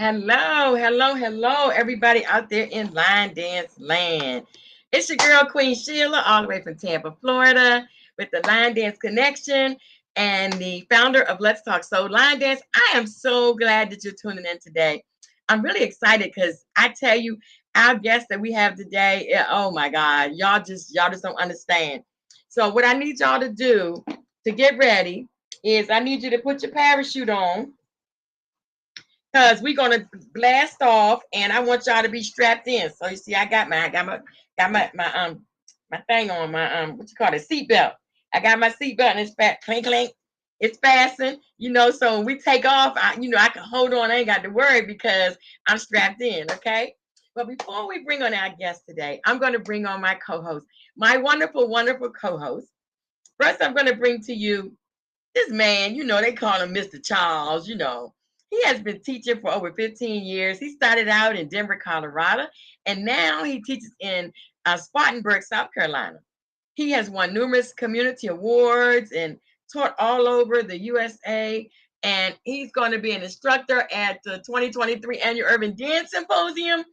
Hello, everybody out there in line dance land. It's your girl, Queen Sheila, all the way from Tampa, Florida, with the Line Dance Connection and the founder of Let's Talk Soul Line Dance. I am so glad that you're tuning in today. I'm really excited because I tell you, our guest that we have today, oh my God, y'all just don't understand. So what I need y'all to do to get ready is I need you to put your parachute on because we're gonna blast off, and I want y'all to be strapped in. So you see, I got my thing on my what you call it, seatbelt. I got my seatbelt and it's fat clink clink. It's fastened, So when we take off, I can hold on. I ain't got to worry because I'm strapped in. Okay. But before we bring on our guest today, I'm going to bring on my co-host, my wonderful, wonderful co-host. First, I'm going to bring to you this man, they call him Mr. Charles. He has been teaching for over 15 years. He started out in Denver, Colorado, and now he teaches in Spartanburg, South Carolina. He has won numerous community awards and taught all over the USA. And he's going to be an instructor at the 2023 Annual Urban Dance Symposium.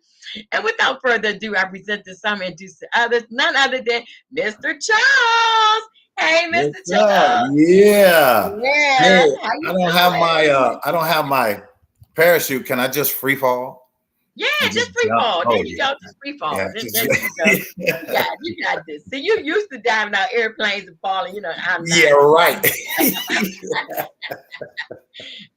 And without further ado, I present to some and introduce to others, none other than Mr. Charles. Hey, Mr. Charles. Yeah. Yeah. Hey, I don't have my parachute. Can I just free fall? Yeah, just free fall. There you go. Just free fall. Yeah, There you go. Yeah, you got this. See, you used to diving out airplanes and falling. I'm not. Yeah, right.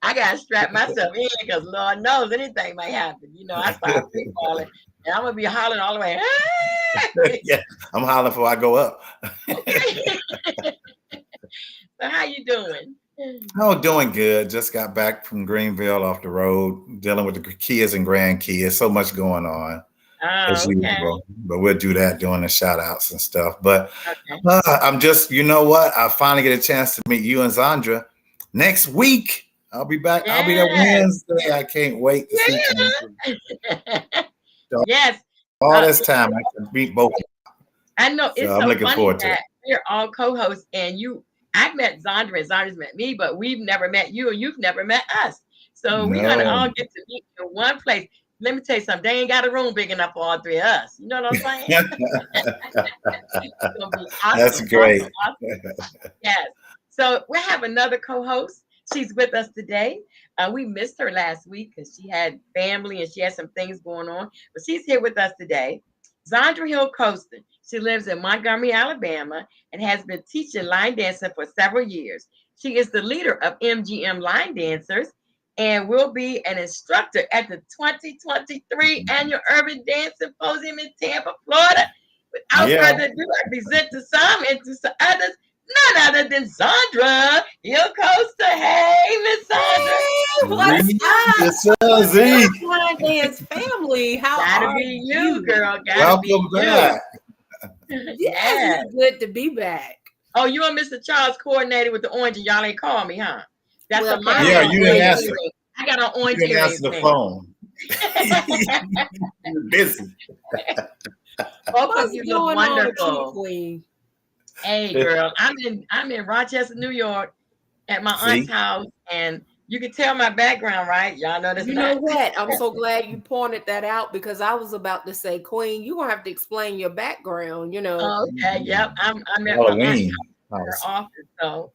I gotta strap myself in because Lord knows anything might happen. I start free falling and I'm gonna be hollering all the way. Yeah, I'm hollering before I go up. Okay. So how you doing? Oh, doing good. Just got back from Greenville off the road, dealing with the kids and grandkids. So much going on as usual. But we'll do that during the shout outs and stuff. But I'm just, you know what? I finally get a chance to meet you and Zandra next week. I'll be back. Yes. I'll be there Wednesday. I can't wait to see you. So yes. All this time I can meet both. I know. It's so I'm looking forward to it. We're all co-hosts, and I've met Zandra and Zandra's met me, but we've never met you, and you've never met us. So we're gonna all get to meet in one place. Let me tell you something. They ain't got a room big enough for all three of us. You know what I'm saying? It's gonna be awesome. That's great. Awesome. Yes. So we have another co-host. She's with us today. We missed her last week because she had family and she had some things going on, but she's here with us today. Zandra Hill Coaston. She lives in Montgomery, Alabama, and has been teaching line dancing for several years. She is the leader of MGM Line Dancers and will be an instructor at the 2023 Annual Urban Dance Symposium in Tampa, Florida. Without further ado, I present to some and to others, none other than Zandra Hill Coaston. Hey, Miss Zandra. What's up? Line Dance family. How gotta are be you, girl. Welcome back. Yes, it's good to be back. Oh, you and Mr. Charles coordinated with the orange, and y'all ain't called me, huh? That's okay. Yeah, you didn't answer. I got an orange earring. You didn't answer the phone. You're busy. Both of you look wonderful. Queen? Hey, girl, I'm in Rochester, New York, at my aunt's house, and you can tell my background, right? Y'all know this. You know what? I'm so glad you pointed that out because I was about to say, Queen, you're gonna have to explain your background. Okay, yep. I'm at Halloween. Her office, so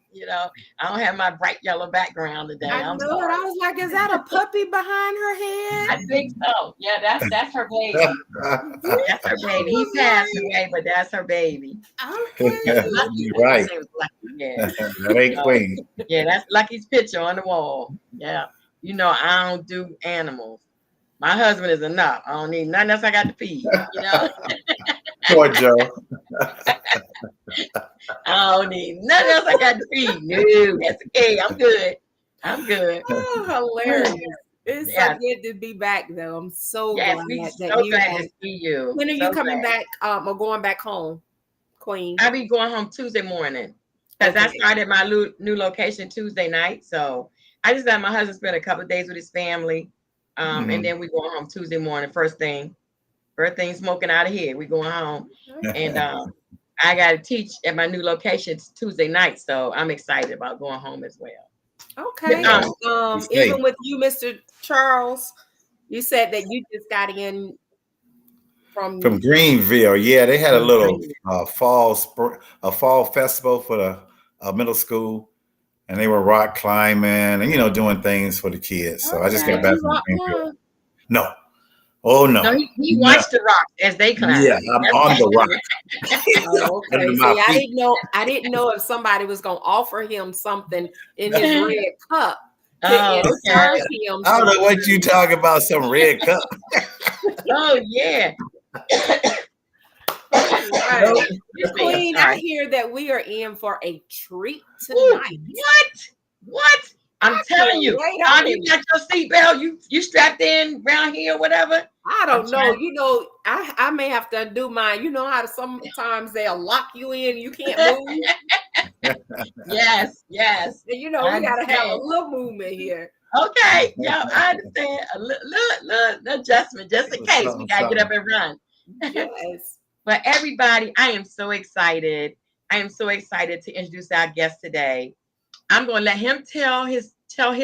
I don't have my bright yellow background today. I know it. I was like, is that a puppy behind her head? I think so. Yeah, that's her baby. That's her baby. He passed away, but that's her baby. Okay. You're right. Yeah. That ain't Queen. Yeah, that's Lucky's picture on the wall. Yeah. I don't do animals. My husband is enough. I don't need nothing else I got to feed. Poor Joe. I don't need nothing else I got to feed. No, that's okay. I'm good. Oh, hilarious. It's so good to be back, though. I'm so glad to see you. When are you coming back or going back home, Queen? I'll be going home Tuesday morning because I started my new location Tuesday night. So I just let my husband spend a couple of days with his family. And then we go home Tuesday morning, first thing smoking out of here. We going home. And I got to teach at my new location Tuesday night. So I'm excited about going home as well. Okay. Even with you, Mr. Charles, You said that you just got in from Greenville. Yeah, they had a little fall festival for the middle school, and they were rock climbing and doing things for the kids. So I just got back from Greenville. No. Oh no. No, he watched the rock as they climb. Yeah, I'm on the rock. Oh, okay. See, I didn't know if somebody was gonna offer him something in his red cup. Oh, okay. I don't know what you talking about, some red cup. Oh yeah. Right. Queen, I hear that we are in for a treat tonight. What? I'm telling you, you got your seatbelt, you strapped in around here, whatever. I don't know. I may have to undo mine. You know how sometimes they'll lock you in, you can't move. Yes. And we gotta have a little movement here. Okay, yeah, I understand. A little adjustment just in case we gotta get up and run. Yes. But everybody, I am so excited. I am so excited to introduce our guest today. I'm going to let him tell his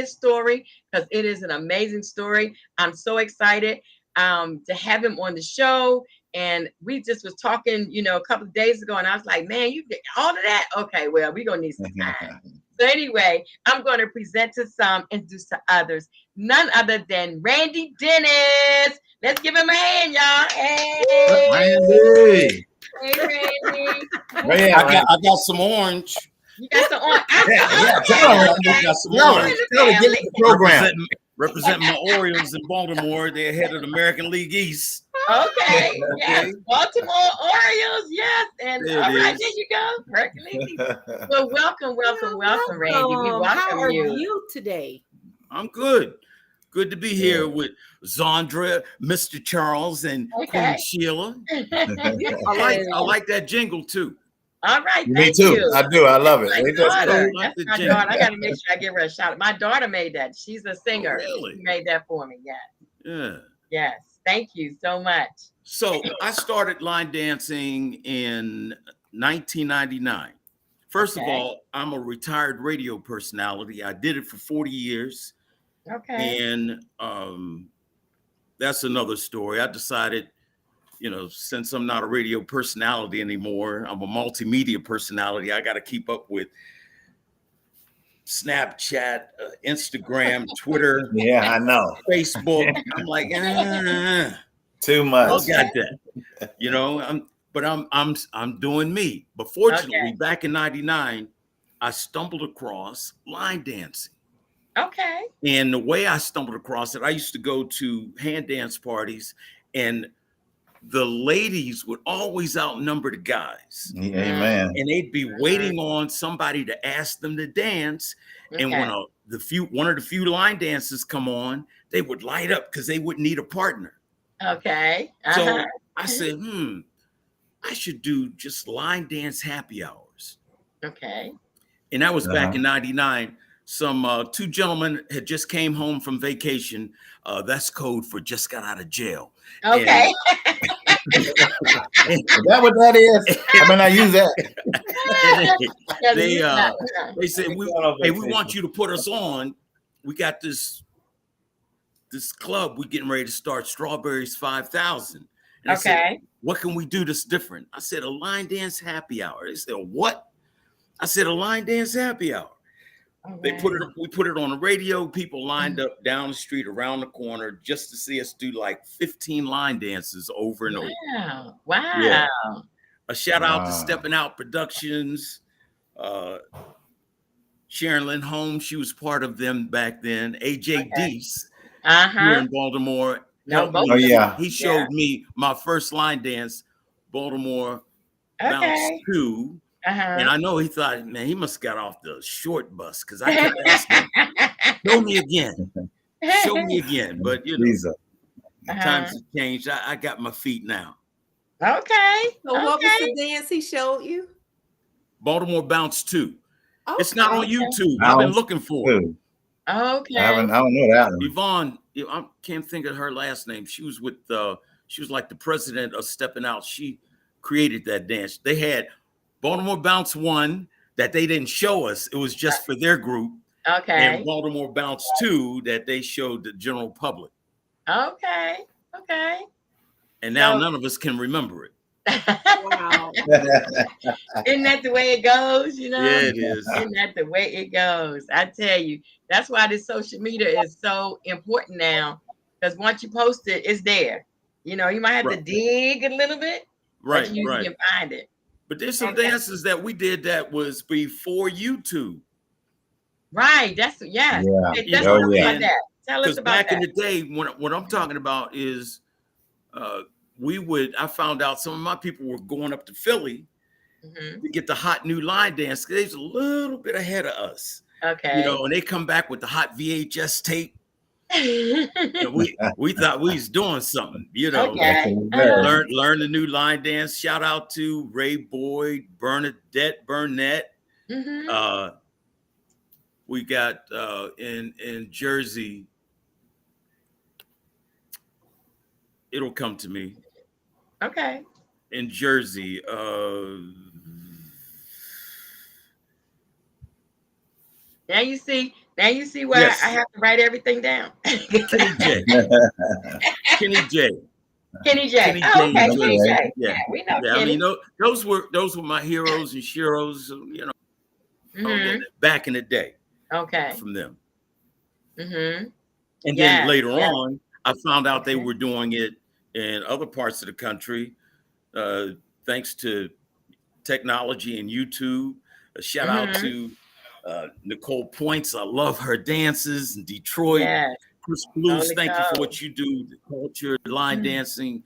story because it is an amazing story. I'm so excited to have him on the show. And we just was talking, a couple of days ago, and I was like, man, you did all of that? Okay, well, we're going to need some time. So anyway, I'm going to present to some, introduce to others. None other than Randy Dennis. Let's give him a hand, y'all. Hey, Randy. Hey, Randy. I got some orange. You got some orange. I got some orange. Get the program. Representing my Orioles in Baltimore. They're ahead of the American League East. Okay. Yes. Baltimore Orioles. Yes. And all right, there you go. Hercules. Well, welcome, Randy. We welcome How are you. you today? I'm good. Good to be here with Zandra, Mr. Charles, and Queen Sheila. I like that jingle too. All right. Me too. You. I do. I love it. That's my daughter. I got to make sure I give her a shout out. My daughter made that. She's a singer. Oh, really? She made that for me. Yeah. Yes. Thank you so much. So I started line dancing in 1999. First of all, I'm a retired radio personality. I did it for 40 years. Okay. And that's another story. I decided, since I'm not a radio personality anymore, I'm a multimedia personality. I got to keep up with Snapchat, Instagram, Twitter. Yeah, I know. Facebook. I'm like, too much. I got that. I'm doing me. But fortunately, back in '99, I stumbled across line dancing. Okay. And the way I stumbled across it, I used to go to hand dance parties, and the ladies would always outnumber the guys. Amen. And they'd be waiting on somebody to ask them to dance. And when one of the few line dances come on, they would light up because they wouldn't need a partner. Okay. So I said, I should do just line dance happy hours. Okay. And that was back in '99. Some two gentlemen had just came home from vacation. That's code for just got out of jail. Okay. Is that what that is? I mean, I use that. They said, we want you to put us on. We got this club. We're getting ready to start, Strawberries 5000. And I said, what can we do that's different? I said, a line dance happy hour. They said, what? I said, a line dance happy hour. We put it on the radio. People lined up down the street, around the corner, just to see us do like 15 line dances over and over. Wow. Yeah. A shout out to Stepping Out Productions. Sharon Lynn Holmes, she was part of them back then. AJ Deese here in Baltimore. He showed me my first line dance, Baltimore Bounce 2. And I know he thought, man, he must have got off the short bus because I kept asking, show me again. But times have changed. I got my feet now. Okay. So what was the dance he showed you? Baltimore Bounce 2. Okay. It's not on YouTube. I've been looking for it. Okay. I don't know that one. Yvonne, I can't think of her last name. She was with she was like the president of Stepping Out. She created that dance. They had Baltimore Bounce 1 that they didn't show us. It was just for their group. Okay. And Baltimore Bounce 2 that they showed the general public. Okay. Okay. And now none of us can remember it. Wow. Isn't that the way it goes? You know? Yeah, it is. Isn't that the way it goes? I tell you, that's why this social media is so important now. Because once you post it, it's there. You know, you might have to dig a little bit, but you can find it. But there's some dances that we did that was before YouTube. Right. That's Yeah. That's about that. Tell us about back that. in the day, what I'm talking about is I found out some of my people were going up to Philly to get the hot new line dance. They was a little bit ahead of us. Okay. You know, and they come back with the hot VHS tape. And we thought we was doing something, you know. Okay. Learn the new line dance. Shout out to Ray Boyd, Bernadette Burnett. We got in Jersey. It'll come to me. Okay. In Jersey, Now you see why I have to write everything down. Kenny J. Kenny J. Kenny J. Oh, okay, Kenny J. Yeah, we know Kenny. I mean, those were my heroes and sheroes, you know, back in the day. Okay. From them. And then later on, I found out they were doing it in other parts of the country, thanks to technology and YouTube. A shout out to Nicole Points. I love her dances in Detroit. Chris Blues, thank you for what you do. The culture, line dancing,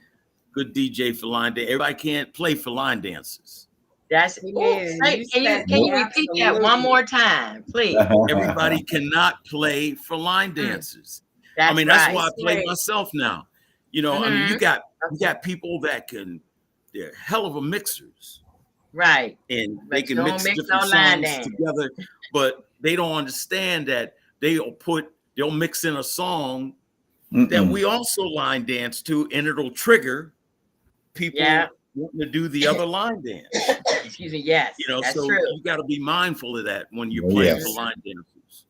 good DJ for line dance. Everybody can't play for line dancers. That's Can you repeat that one more time, please? Everybody cannot play for line dancers. That's why I play myself now. You know, I mean, you got people that they're hell of a mixers. Right. And they can mix different songs together, but they don't understand that they'll mix in a song that we also line dance to, and it'll trigger people wanting to do the other line dance. Excuse me, yes. You know, so true. you got to be mindful of that when you're playing for line dancers.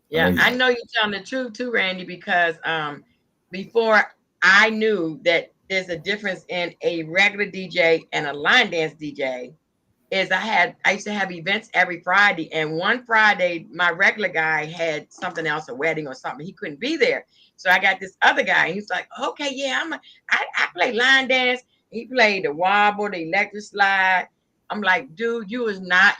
Yeah, I know you're telling the truth too, Randy, because before I knew that there's a difference in a regular DJ and a line dance DJ, I used to have events every Friday, and one Friday my regular guy had something else, a wedding or something. He couldn't be there. So I got this other guy, and he's like, okay, yeah, I play line dance. He played the wobble, the electric slide. I'm like, dude, you are not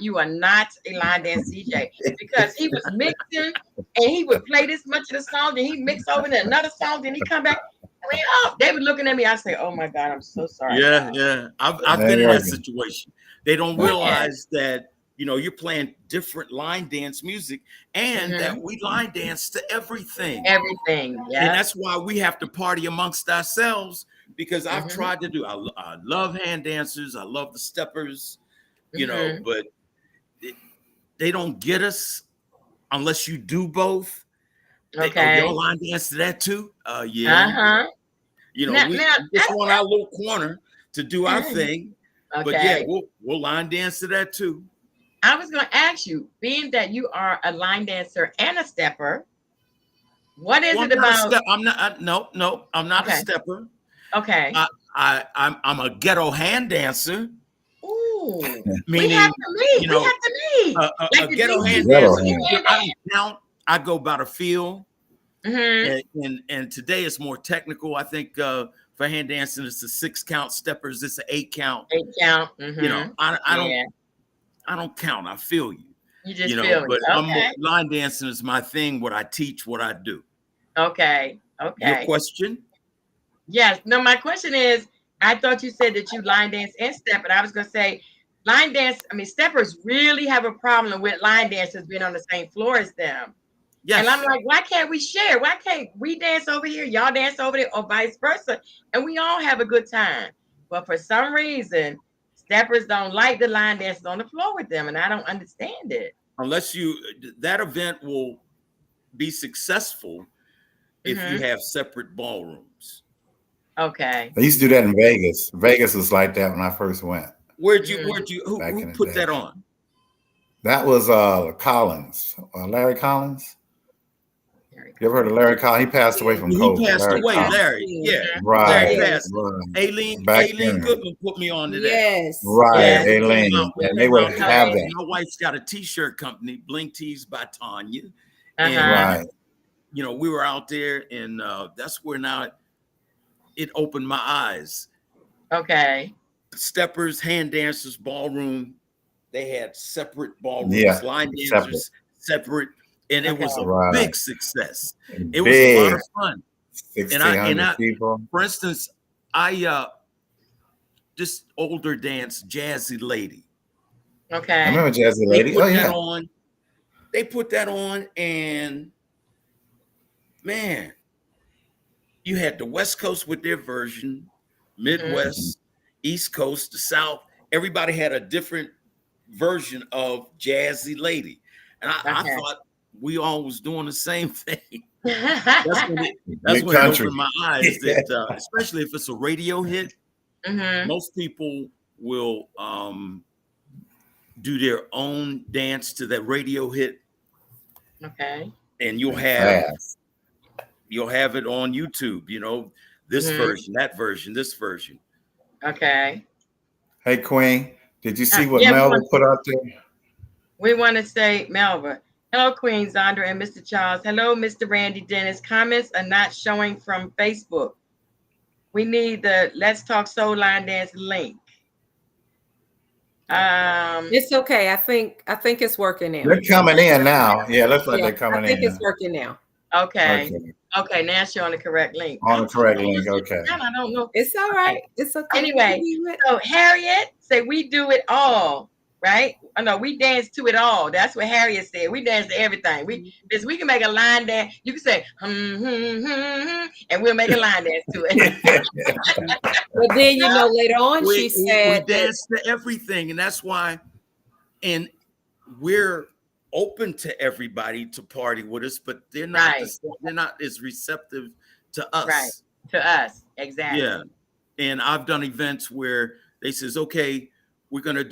a line dance DJ, because he was mixing and he would play this much of the song, then he mix over to another song, then he come back. I mean, they were looking at me. I say, oh my God, I'm so sorry. Yeah. I've been in that situation. They don't realize that, you know, you're playing different line dance music, and that we line dance to everything. Everything. Yeah. And that's why we have to party amongst ourselves, because I've tried to do, I love hand dancers. I love the steppers, you know, but they don't get us unless you do both. Okay. Y'all line dance to that too? Yeah. You know, we just want our little corner to do our thing. Okay. But yeah, we'll line dance to that too. I was going to ask you, being that you are a line dancer and a stepper, what is it about? I'm not a stepper. Okay. I'm a ghetto hand dancer. Ooh. Meaning, we have to meet. A ghetto hand dancer. I go by the feel. And today it's more technical. I think for hand dancing, it's a 6 count. Steppers, it's an 8 count. 8 count. You know, I don't count. I feel you. You just feel it. But line dancing is my thing. What I teach, what I do. Okay. Your question? Yes. No, my question is, I thought you said that you line dance and step, and I was going to say line dance. I mean, steppers really have a problem with line dancers being on the same floor as them. Yes. And I'm like, why can't we share? Why can't we dance over here? Y'all dance over there, or vice versa, and we all have a good time. But for some reason, steppers don't like the line dancers on the floor with them, and I don't understand it. Unless that event will be successful if you have separate ballrooms. Okay. They used to do that in Vegas. Vegas was like that when I first went. Who put that on? That was Collins, Larry Collins. You ever heard of Larry Collins? He passed away from COVID. He passed Larry away, Collins. Larry. Yeah. Right. Larry passed. Right. Aileen Goodman put me on to that. Yes. Right. Yes. Aileen. And they would have that. My wife's got a t-shirt company, Bling Tees by Tanya. Uh-huh. Right. You know, we were out there, and that's where now it opened my eyes. Okay. Steppers, hand dancers, ballroom, they had separate ballrooms, Yeah, line dancers separate, and it was a big success. It was a lot of fun. 1,600 people. For instance, I this older dance, Jazzy Lady. Okay. I remember Jazzy Lady. They put that on, and man, you had the West Coast with their version, Midwest, East Coast, the South. Everybody had a different version of Jazzy Lady. And I thought we all was doing the same thing. That's when it opened my eyes, that especially if it's a radio hit, most people will do their own dance to that radio hit. Okay. And you'll have it on YouTube, you know, this version, that version, this version. Okay. Hey, Queen, did you see what Melba put out there? We want to say, Melba. Hello, Queen Zandra and Mr. Charles. Hello, Mr. Randy Dennis. Comments are not showing from Facebook. We need the Let's Talk Soul Line Dance link. It's okay. I think it's working now. They're coming in now. Yeah, looks like they're coming in. I think it's working now. Okay. Okay, now it's showing the correct link. On the correct link, okay. I don't know. It's all right. It's okay. Anyway, so Harriet said we do it all, right? Oh, no, we dance to it all. That's what Harriet said. We dance to everything. We can make a line dance. You can say and we'll make a line dance to it. But then later on she said we dance to everything, and that's why, and we're open to everybody to party with us, but they're not they're not as receptive to us. Right. To us, exactly. Yeah. And I've done events where they says, okay, we're gonna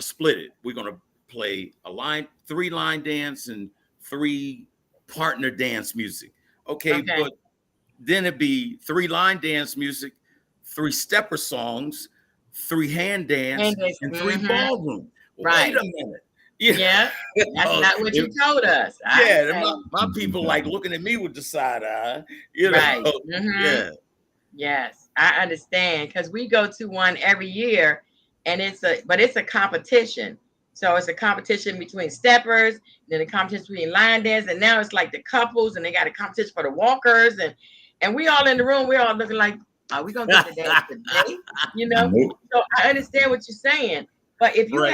split it. We're gonna play 3-line dance and 3 partner dance music. Okay. But then it'd be 3-line dance music, 3 stepper songs, 3 hand dance, and 3 ballroom. Right. Wait a minute. Yeah, that's not what you told us. My people like looking at me with the side eye. Right. Yeah. Yes, I understand, because we go to one every year, and it's a competition. So it's a competition between steppers, then a competition between line dance, and now it's like the couples, and they got a competition for the walkers, and we all in the room, we're all looking like, are we gonna get the dance today? So I understand what you're saying, but if you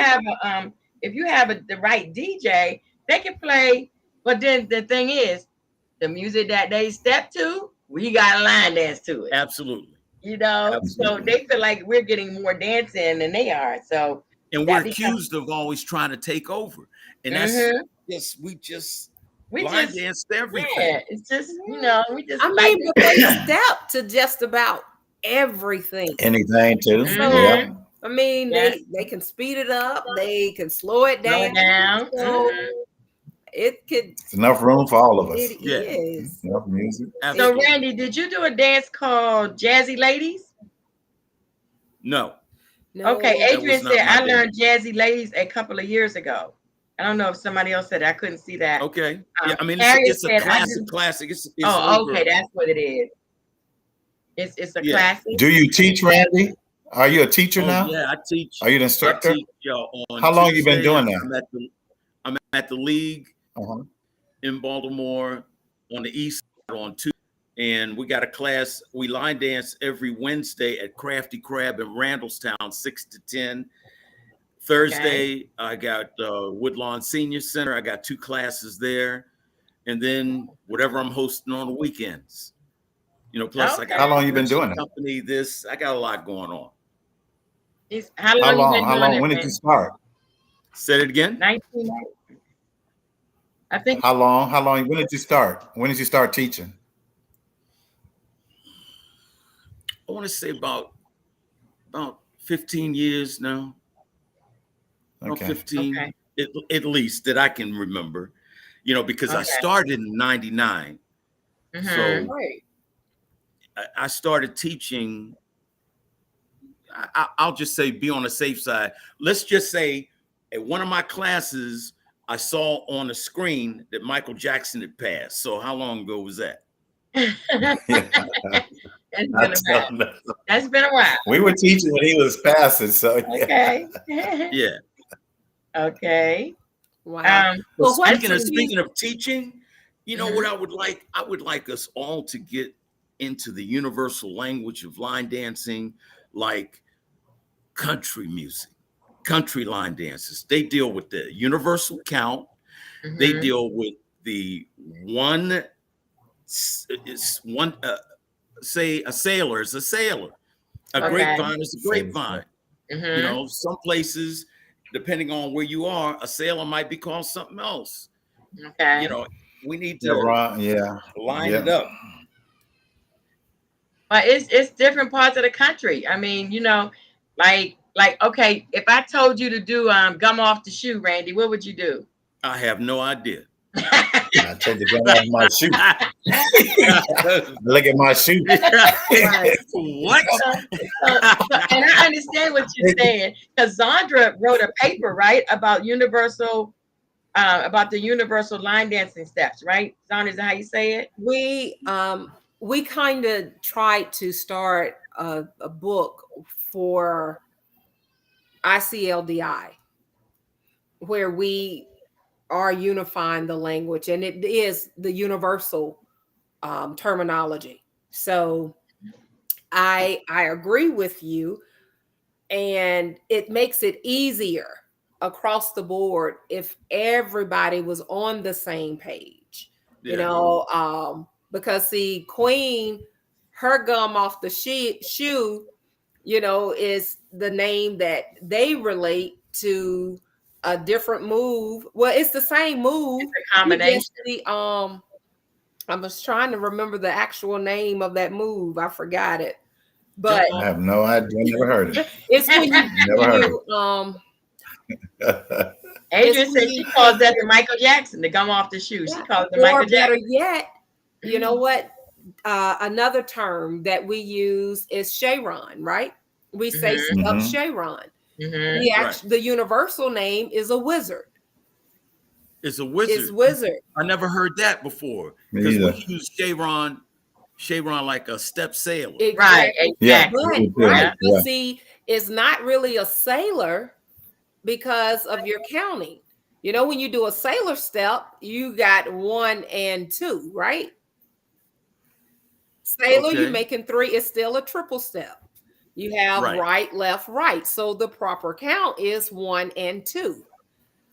have the right DJ, they can play. But then the thing is, the music that they step to, we got a line dance to it. Absolutely. So they feel like we're getting more dancing than they are. So and we're accused of always trying to take over. And that's we just dance to everything. Yeah, it's just, we just but they step to just about everything. Anything too. So, I mean, they can speed it up, they can slow it down. So it's enough room for all of us. It is enough music. So Randy, did you do a dance called Jazzy Ladies? No. Okay, Adrian said I learned Jazzy Ladies a couple of years ago. I don't know if somebody else said it. I couldn't see that. Okay. Yeah, I mean, it's a classic. It's okay, that's what it is. It's a classic. Do you teach, Randy? Are you a teacher now? Yeah, I teach. Are you an instructor? I teach, on How long have you been doing that? I'm at the league in Baltimore on the east side on 2. And we got a class. We line dance every Wednesday at Crafty Crab in Randallstown, 6 to 10. Thursday, I got Woodlawn Senior Center. I got 2 classes there. And then whatever I'm hosting on the weekends. Plus I got how long you been doing it? Company, I got a lot going on. How long? When did you start? Say it again. 1990. I think. How long? When did you start? When did you start teaching? I want to say about 15 years now. Okay. 15 at least that I can remember. you know, because I started in 99. So I started teaching. I'll just say, be on the safe side. Let's just say at one of my classes, I saw on the screen that Michael Jackson had passed. So how long ago was that? That's been a while. We were teaching when he was passing. So okay. Yeah. Okay. Wow. Well, speaking of teaching, you know what I would like? I would like us all to get into the universal language of line dancing, like country music, country line dances. They deal with the universal count. They deal with the one. Say a sailor is a sailor. A grapevine is a grapevine. You know, some places, depending on where you are, a sailor might be called something else. Okay. You know, we need to line it up. But it's different parts of the country. I mean, you know, like okay, if I told you to do gum off the shoe, Randy, what would you do? I have no idea. I take the gum off my shoe. Look at my shoe. What? And I understand what you're saying, because Zandra wrote a paper, right, about the universal line dancing steps, right? Zandra, is that how you say it? We kind of tried to start a book for ICLDI where we are unifying the language, and it is the universal terminology. So I agree with you, and it makes it easier across the board if everybody was on the same page. You know, because see, Queen, her gum off the shoe, you know, is the name that they relate to a different move. Well, it's the same move. It's a combination. I was trying to remember the actual name of that move. I forgot it. But I have no idea. Never heard it. It's when Adrian said she calls that the Michael Jackson, the gum off the shoe. She calls it the Michael Jackson. Or better yet, you know what? Another term that we use is Sharon, right? We say up Sharon. The universal name is a wizard. It's a wizard. It's wizard. I never heard that before. Because we use Sharon like a step sailor. Exactly. Right. Exactly. Right. But see, it's not really a sailor because of your counting. You know, when you do a sailor step, you got 1 and 2, right? Sailor, you're making 3. It's still a triple step. You have right, left, right. So the proper count is 1 and 2.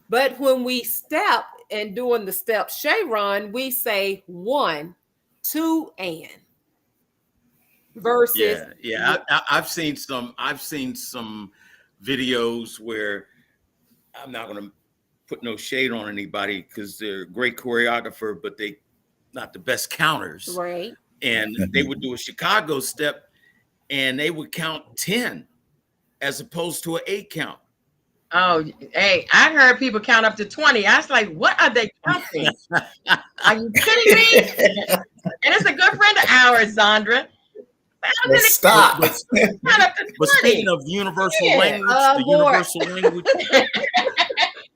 But when we step and doing the step Sharon, we say 1, 2, and versus I've seen some videos where I'm not going to put no shade on anybody because they're a great choreographer, but they not the best counters. Right. And they would do a Chicago step and they would count 10 as opposed to an 8 count. Oh, hey, I heard people count up to 20. I was like, what are they counting? Are you kidding me? And it's a good friend of ours, Zandra. Stop. But speaking of universal language, universal language.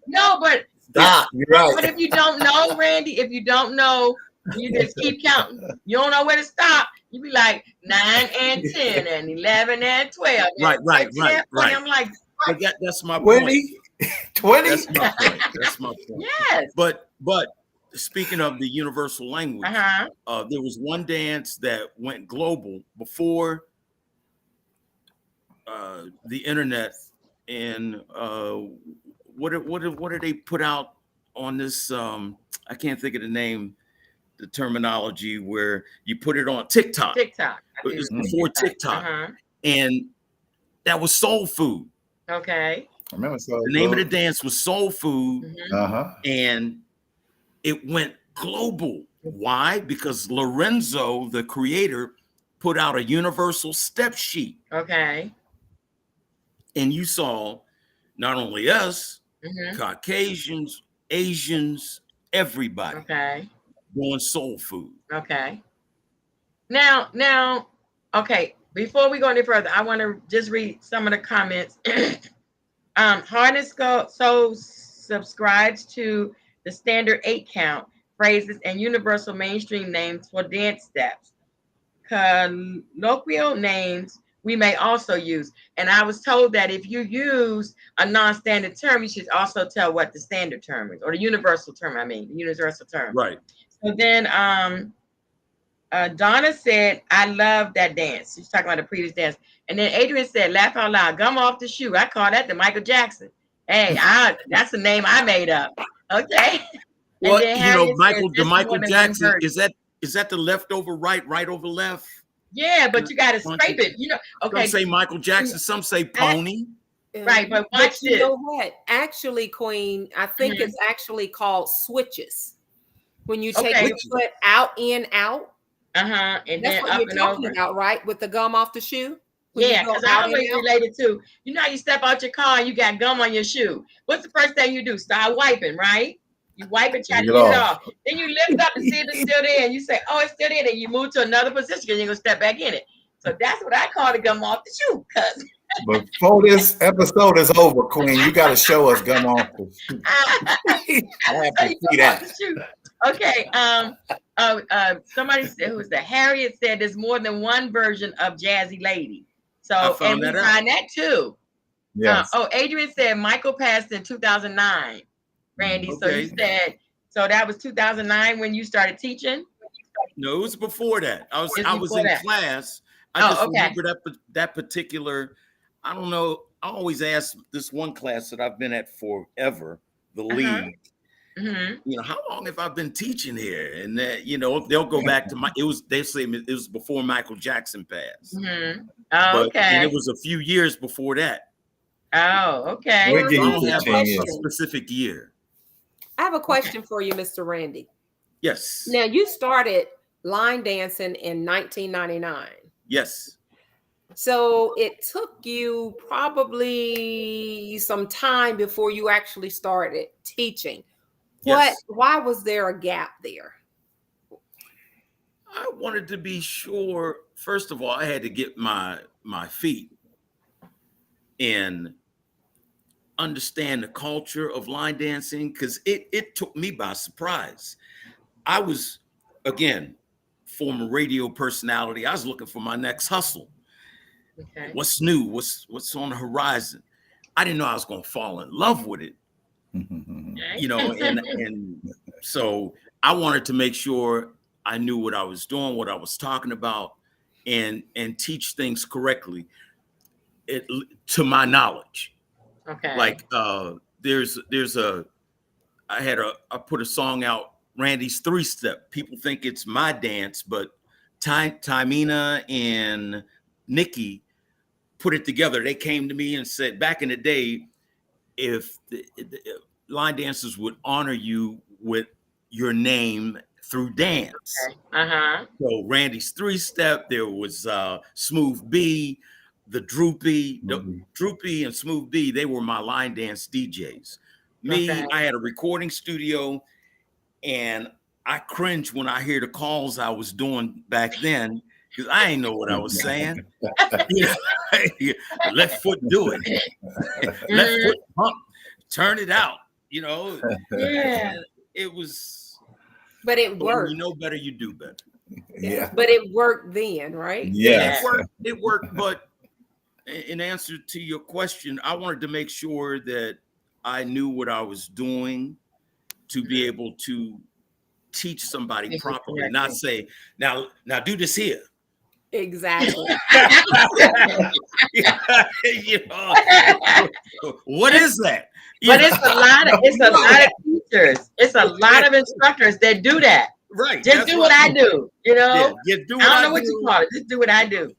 No, but stop. You're right. But if you don't know, Randy, if you don't know, you just keep counting. You don't know where to stop. You be like 9 and 10 and 11 and 12. Right. I'm like, that's my point. 20? That's my point. That's my point. Yes. But speaking of the universal language, there was one dance that went global before the internet, and what did they put out on this? I can't think of the name, the terminology where you put it on TikTok. It was before TikTok, and that was soul food. Okay. I remember the name of the dance was Soul Food, and it went global. Why? Because Lorenzo, the creator, put out a universal step sheet. Okay. And you saw not only us, Caucasians, Asians, Everybody. Okay. Doing soul food. Okay. Now, okay. Before we go any further, I want to just read some of the comments. Heart and Soul subscribes to the standard 8 count phrases and universal mainstream names for dance steps. Colloquial names we may also use. And I was told that if you use a non-standard term, you should also tell what the standard term is, or the universal term, the universal term. Right. So then Donna said, I love that dance. She's talking about the previous dance. And then Adrian said, laugh out loud, gum off the shoe. I call that the Michael Jackson. Hey, that's the name I made up. Okay. Well, the Michael Jackson, is that the leftover right over left? Yeah, but you got to scrape it. Okay. Some say Michael Jackson, some say Pony. Right, but watch this. You know what? Actually, Queen, I think it's actually called switches. When you take your foot out, in, out. And that's what you're talking about, right? With the gum off the shoe? Yeah, because I always related to, how you step out your car and you got gum on your shoe. What's the first thing you do? Start wiping, right? You wipe and try to get it off. Then you lift up and see if it's still there, and you say, oh, it's still there. Then you move to another position because you're going to step back in it. So that's what I call the gum off the shoe. Before this episode is over, Queen, you got to show us gum off the shoe. I have to see that. Okay. Somebody said, who's that? Harriet said there's more than one version of Jazzy Lady. So, and we find that too. Yes. Adrian said Michael passed in 2009. Randy, so you said, so that was 2009 when you started teaching? No, it was before that. I was in class. I just remember that particular, I don't know. I always ask this one class that I've been at forever, the lead. How long have I been teaching here? And they'll go back to they say it was before Michael Jackson passed. And it was a few years before that. Oh, okay. I don't have a specific year. I have a question for you, Mr. Randy. Yes. Now, you started line dancing in 1999. Yes. So it took you probably some time before you actually started teaching. Yes. Why was there a gap there? I wanted to be sure. First of all, I had to get my feet and understand the culture of line dancing, because it took me by surprise. I was, again, former radio personality. I was looking for my next hustle. Okay. What's new? What's on the horizon? I didn't know I was going to fall in love with it. And so I wanted to make sure I knew what I was doing, what I was talking about, and teach things correctly to my knowledge. Okay. Like I put a song out, Randy's 3-Step. People think it's my dance, but Tymina and Nikki put it together. They came to me and said, back in the day, if the line dancers would honor you with your name through dance. Okay. So Randy's 3-Step, there was Smooth B, the Droopy and Smooth B, they were my line dance DJs. Me, I had a recording studio, and I cringe when I hear the calls I was doing back then, because I ain't know what I was saying. Left foot do it. Left foot pump. Turn it out. Yeah. It was. But it worked. When you know better, you do better. Yeah. But it worked then, right? Yeah. It worked. But in answer to your question, I wanted to make sure that I knew what I was doing to be able to teach somebody properly, not say, now do this here. Exactly. What is that? But it's a lot of teachers. It's a lot of instructors that do that. Right. Just do what I do. Yeah, I don't know what you call it. Just do what I do.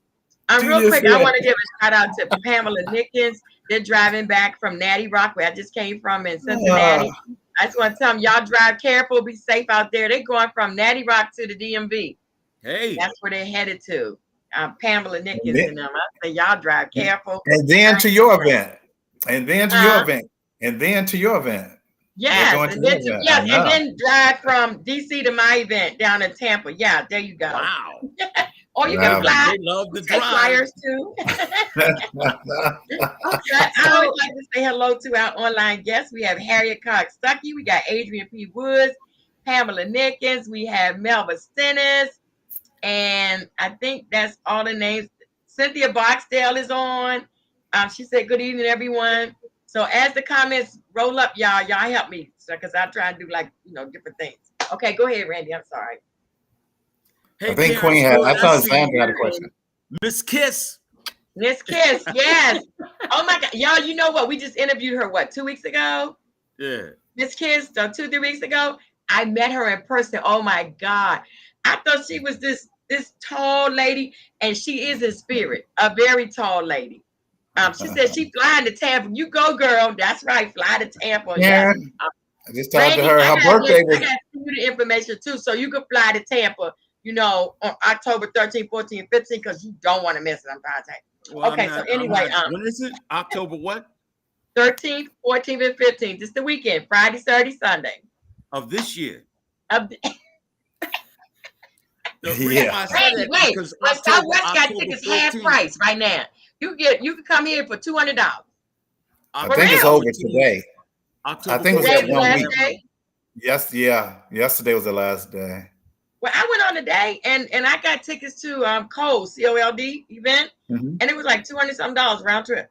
Real quick, I want to give a shout out to Pamela Nickens. They're driving back from Natty Rock, where I just came from in Cincinnati. I just want to tell them, y'all drive careful, be safe out there. They're going from Natty Rock to the DMV. Hey, that's where they're headed to. Pamela Nickens and them. I say, y'all drive careful. And then to your event. And then to your event. And then to your event. Yes, and then and then drive from DC to my event down in Tampa. Yeah, there you go. Wow. Or you can fly. They love the take flyers too. I always like to say hello to our online guests. We have Harriet Cox Stuckey. We got Adrian P. Woods, Pamela Nickens. We have Melva Stennis. And I think that's all the names. Cynthia Boxdale is on. She said, good evening, everyone. So as the comments roll up, y'all help me. Because I try and do different things. Okay, go ahead, Randy. I'm sorry. Hey, I think Queen had, I thought Sandra had a question. Miss Kiss. Miss Kiss, yes. Oh my God. Y'all, you know what? We just interviewed her, 2 weeks ago? Yeah. Miss Kiss, 2-3 weeks ago. I met her in person. Oh my God. I thought she was this tall lady, and she is in spirit, a very tall lady. She said she flying to Tampa. You go, girl. That's right. Fly to Tampa. Yeah. I just talked to her. Her birthday was. I got the information too, so you could fly to Tampa. On October 13th, 14th, 15th, because you don't want to miss it. I'm trying to tell you. Well, okay, so anyway, when is it? October what? 13th, 14th, and 15th. It's the weekend, Friday, Saturday, Sunday. Of this year. Yeah. Wait. Southwest got tickets half price right now. You can come here for $200. I think it's over today. I think it was that 1 week. Day? Yes, yeah. Yesterday was the last day. Well, I went on today and I got tickets to Cold event, and it was like $200-something round trip.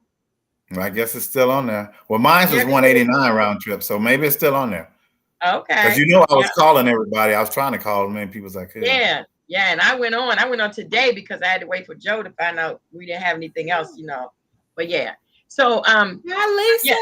Well, I guess it's still on there. Well, mine was $189 round trip, so maybe it's still on there. Okay. Because I was calling everybody. I was trying to call as many people as I could. Yeah, and I went on today because I had to wait for Joe to find out we didn't have anything else, But yeah. So hi, Lisa.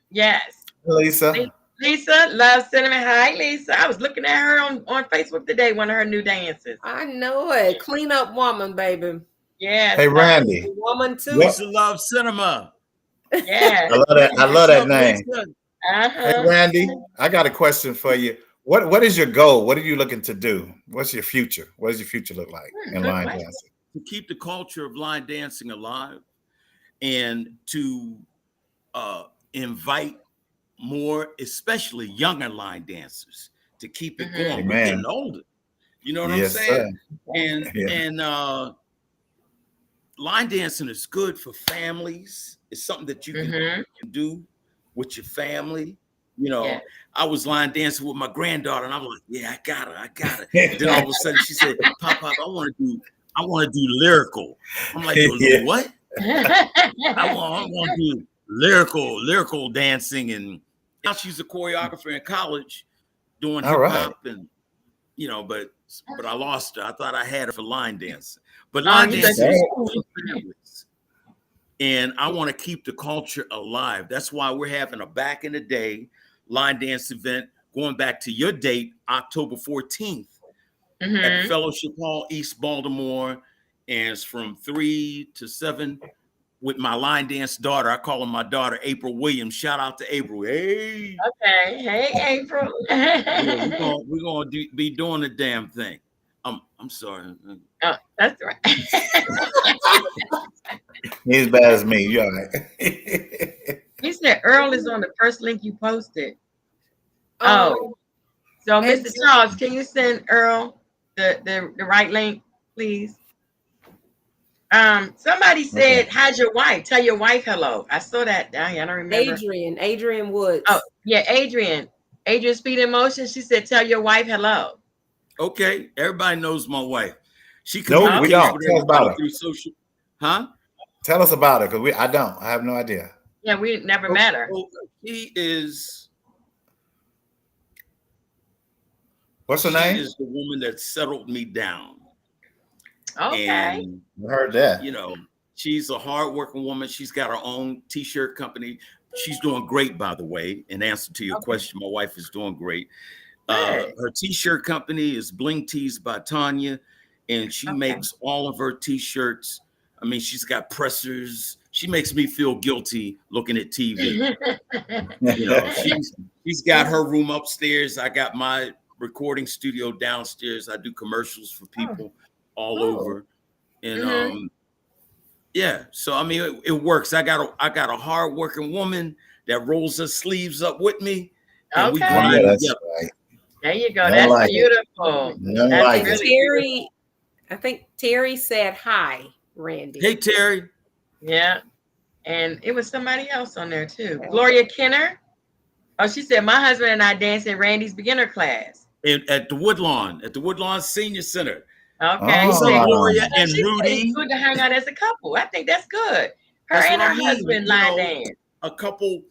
Yes. Lisa. Lisa loves cinnamon. Hi, Lisa. I was looking at her on Facebook today, one of her new dances. I know it. Clean up woman, baby. Yeah. Hey, Randy. Woman too. Lisa loves cinema. Yeah. I love that name. Uh-huh. Hey, Randy, I got a question for you. What is your goal? What are you looking to do? What's your future? What does your future look like in line dancing? To keep the culture of line dancing alive and to invite more, especially younger line dancers, to keep it going. Amen. We're getting older. You know what I'm saying? Sir. And line dancing is good for families. It's something that you can do with your family. I was line dancing with my granddaughter, and I'm like, yeah, I got it. Then all of a sudden she said, Pop, I want to do lyrical. I'm like, what? I want to do lyrical dancing, and now she's a choreographer in college doing hip hop, and but I lost her. I thought I had her for line dancing, but line dancing is for families, and I want to keep the culture alive. That's why we're having a back in the day line dance event going back to your date, October 14th at Fellowship Hall, East Baltimore, and it's from 3 to 7. With my line dance daughter. I call her my daughter, April Williams. Shout out to April. Hey. Okay. Hey, April. We're gonna be doing the damn thing. I'm sorry. Oh, that's right. He's as bad as me. You're all right. He said Earl is on the first link you posted. So Mr. Charles, can you send Earl the right link, please? Somebody said, how's your wife? Tell your wife hello. I saw that down here. I don't remember. Adrian Woods. Oh, yeah, Adrian Speed in Motion. She said, tell your wife hello. Okay. Everybody knows my wife. She no, we don't. Tell us about her. Through social, huh? Tell us about her, because I have no idea. Yeah, we never met her. She is. What's her name? She is the woman that settled me down. Okay. And, I heard that. She's a hardworking woman. She's got her own t-shirt company. She's doing great, by the way. In answer to your question, my wife is doing great. Her t-shirt company is Bling Tees by Tanya, and she makes all of her t-shirts. I mean, she's got pressers. She makes me feel guilty looking at TV. She's got her room upstairs. I got my recording studio downstairs. I do commercials for people all over, and so I mean it works. I got a hard-working woman that rolls her sleeves up with me, And we grind together. Right. There you go. That's beautiful. That's really I think Terry said hi, Randy. Hey, Terry. Yeah. And it was somebody else on there too. Gloria Kenner. Oh, she said, my husband and I danced in Randy's beginner class. At the Woodlawn Senior Center. Okay. Gloria and Rudy. It's good to hang out as a couple. I think that's good. Her and her husband line dance. A couple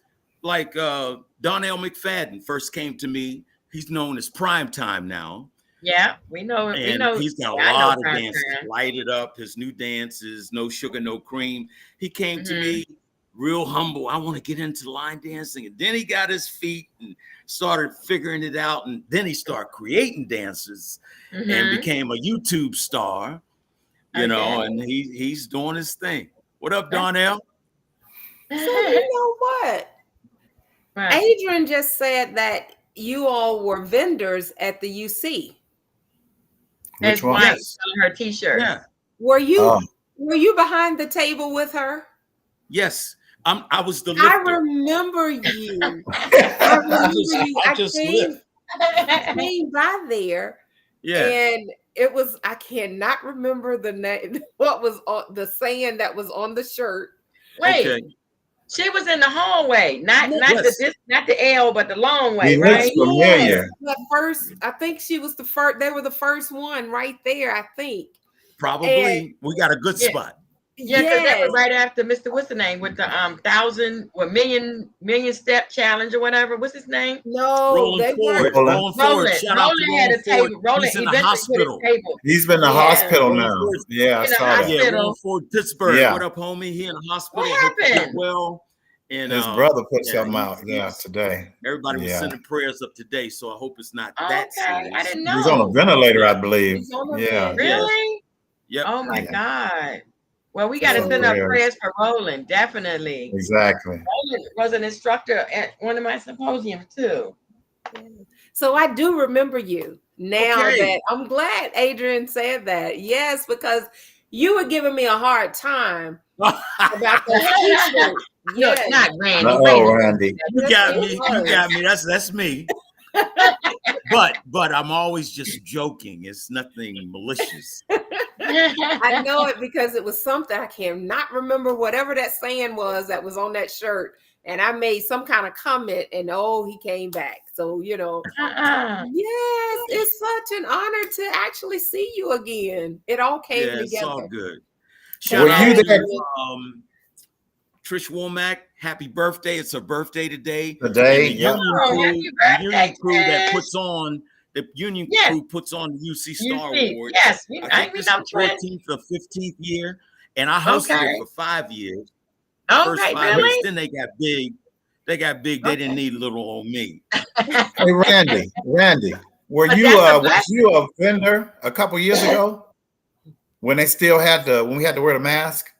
like Donnell McFadden first came to me. He's known as Primetime now. Yeah, we know. He's got a lot of dances. Light It Up, his new dances, No Sugar, No Cream. He came to me real humble. I want to get into line dancing. And then he got his feet and started figuring it out. And then he started creating dances and became a YouTube star, you know, and he's doing his thing. What up, Donnell? So you know what? Adrian just said that you all were vendors at the UC. Which one? Yes. Her T-shirt. Yeah. Were you behind the table with her? Yes. I was the lifter. I remember you. I came by there. Yeah. And it was, I cannot remember the name, what was the saying that was on the shirt. Wait. She was in the hallway, not the L, but the long way, right? Familiar. The first, I think she was the first. They were the first one right there, I think. Probably. And we got a good spot. Yeah, because that was right after Mr. What's the name with the million step challenge or whatever. What's his name? No, Roland Ford. Roland had a table. Roland he's in the hospital. He's been in the hospital now. Yeah, I saw that. Yeah, Roland Ford, Pittsburgh. Yeah. What up, homie? He in the hospital. What happened? Well, and his brother put something out. Yeah, today. Everybody was sending prayers up today, so I hope it's not that serious. I didn't know. He's on a ventilator, I believe. Yeah. Really? Yep. Oh my God. Well, we got to send up prayers for Roland, definitely. Exactly. Roland was an instructor at one of my symposiums too. So I do remember you now that I'm glad Adrian said that. Yes, because you were giving me a hard time about that T-shirt. Yes. No, not Randy. Randy. You got me. You got me. That's me. But I'm always just joking. It's nothing malicious. I know it because it was something I cannot remember whatever that saying was that was on that shirt. And I made some kind of comment and he came back. So, you know, yes, it's such an honor to actually see you again. It all came together. It's all good. Shout out to Trish Womack. Happy birthday. It's her birthday today. The Union crew that puts on the Union crew puts on the UC Star Award. Yes, I think this is the 14th or 15th year, and I hosted it for 5 years. First 5 years, then they got big. They didn't need little old me. Hey, Randy, were you a vendor a couple years ago when they still had when we had to wear the mask?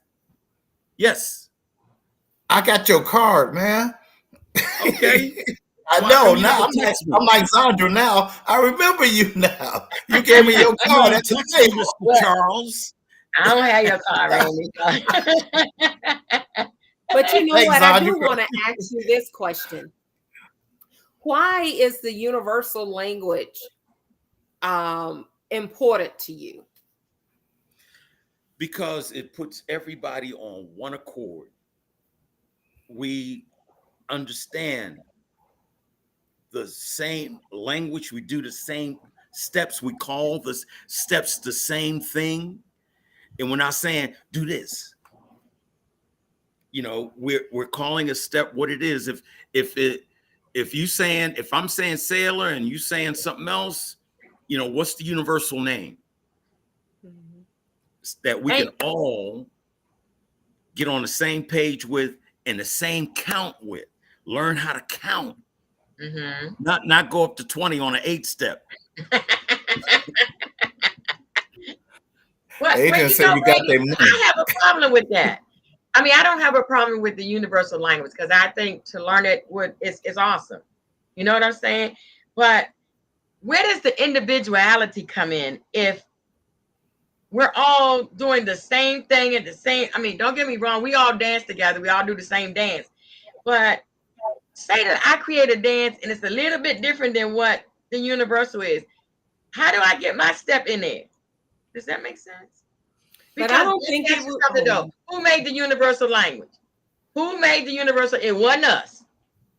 Yes. I got your card, man. Okay. I know now. I'm like Sandra now. I remember you now. You gave me your card at the table, Mr. Charles. I don't have your card, Randy. But you know what? I do want to ask you this question. Why is the universal language important to you? Because it puts everybody on one accord. We understand the same language. We do the same steps. We call the steps the same thing. And we're not saying do this. You know, we're calling a step what it is. If I'm saying sailor and you saying something else, you know, what's the universal name that we can all get on the same page with and the same count with? Learn how to count. Not go up to 20 on an 8-step. Adrian said you got their money. I have a problem with that. I mean, I don't have a problem with the universal language because I think to learn it is awesome. You know what I'm saying? But where does the individuality come in if we're all doing the same thing at the same? I mean, don't get me wrong. We all dance together. We all do the same dance. But say that I create a dance and it's a little bit different than what the universal is. How do I get my step in there? Does that make sense? Because but I don't think it would. Who made the universal language? Who made the universal? It wasn't us.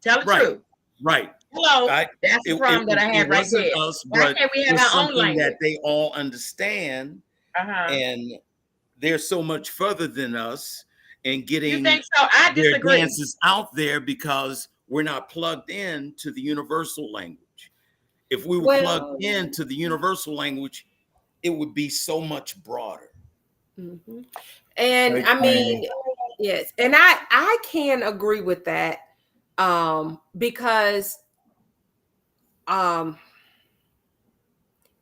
Tell the truth. Right. Hello. That's the problem that I have right there. Why can't we have our own language that they all understand? And they're so much further than us in getting you think so? I disagree. Their dances out there because we're not plugged in to the universal language. If we were plugged into the universal language, it would be so much broader. Mm-hmm. And I mean, yes, and I can agree with that because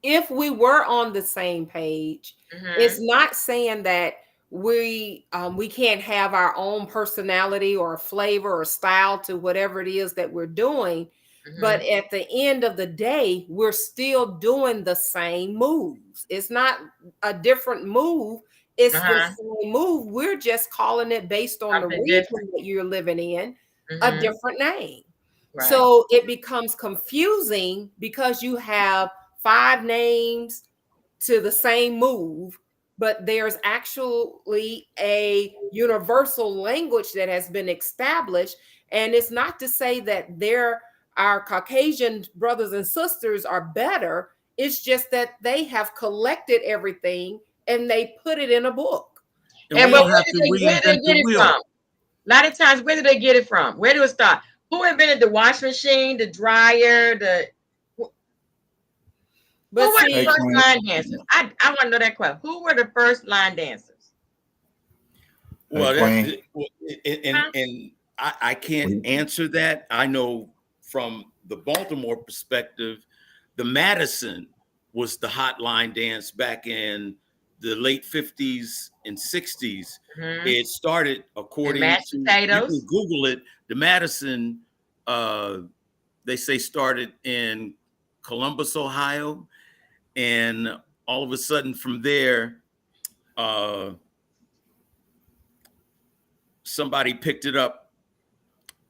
if we were on the same page, it's not saying that we can't have our own personality or flavor or style to whatever it is that we're doing. But at the end of the day, we're still doing the same moves. It's not a different move. It's the same move. We're just calling it based on the region that you're living in, a different name. Right. So it becomes confusing because you have 5 names to the same move, but there's actually a universal language that has been established. And it's not to say that our Caucasian brothers and sisters are better. It's just that they have collected everything and they put it in a book. And where did they get it from? A lot of times, where do they get it from? Where do it start? Who invented the washing machine, the dryer, who were the first line dancers? I want to know that question. Who were the first line dancers? Well, I can't answer that. I know from the Baltimore perspective, the Madison was the hot line dance back in the late 50s and 60s. It started, according to, you can Google it, the Madison, they say started in Columbus, Ohio. And all of a sudden from there, somebody picked it up,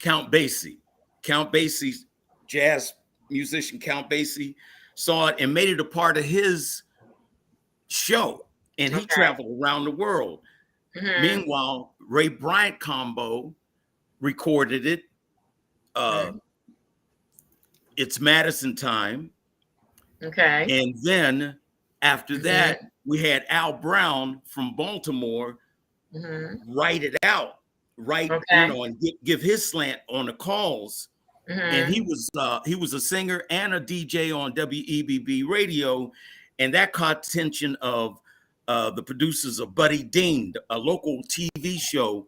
Count Basie, jazz musician Count Basie, saw it and made it a part of his show. And he traveled around the world. Meanwhile, Ray Bryant Combo recorded it. It's Madison time. And then after that, we had Al Brown from Baltimore write it out, and give his slant on the calls. And he was a singer and a DJ on WEBB radio, and that caught attention of the producers of Buddy Dean, a local TV show,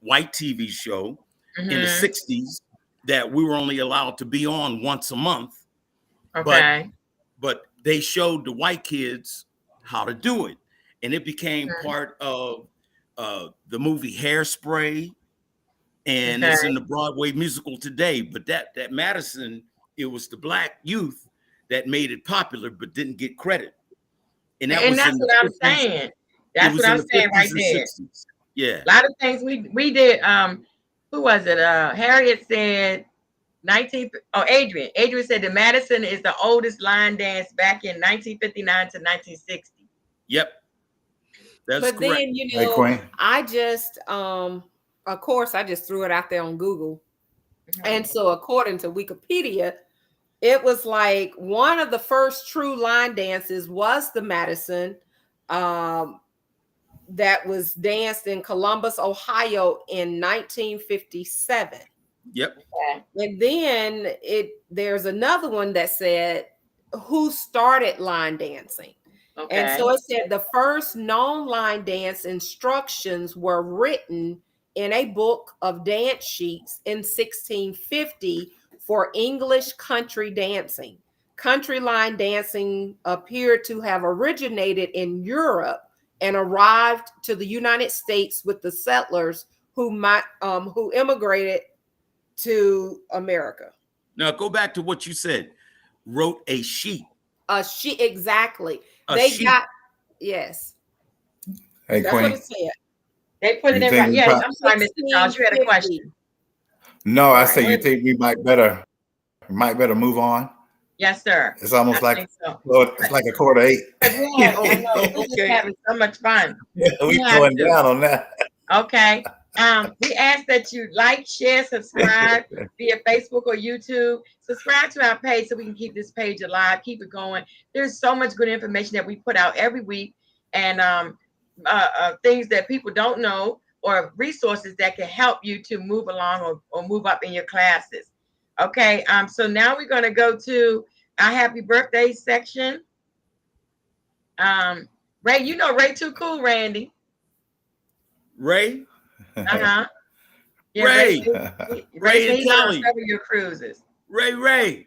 white TV show in the 60s that we were only allowed to be on once a month. But they showed the white kids how to do it. And it became part of the movie Hairspray. And it's in the Broadway musical today. But that Madison, it was the Black youth that made it popular, but didn't get credit. And that's what I'm saying. That's what I'm saying right there. 60s. Yeah. A lot of things we did. Who was it? Harriet said Adrian. Adrian said the Madison is the oldest line dance back in 1959 to 1960. Yep. That's but correct. Then, I just, of course, I just threw it out there on Google. And so according to Wikipedia, it was like one of the first true line dances was the Madison that was danced in Columbus, Ohio in 1957. Yep. And then there's another one that said who started line dancing. And so it said the first known line dance instructions were written in a book of dance sheets in 1650 for English country dancing. Country line dancing appeared to have originated in Europe and arrived to the United States with the settlers who immigrated to America. Now go back to what you said. Wrote a sheet. A sheet, exactly. Yes. Hey, that's Queen. what it said. They put it in right. Yes, I'm sorry, Mr. Charles. You had a question. No, I say you think we might better move on. Yes, sir. It's almost like it's like a 7:45. Yeah, I know. We're just having so much fun. We going down on that. Okay. We ask that you like, share, subscribe via Facebook or YouTube. Subscribe to our page so we can keep this page alive, keep it going. There's so much good information that we put out every week, and things that people don't know, or resources that can help you to move along or move up in your classes. Okay. So now we're going to go to our happy birthday section. Ray, you know Ray too cool, Randy. Ray? Uh-huh. Yeah, Ray and Kelly. Several your cruises. Ray.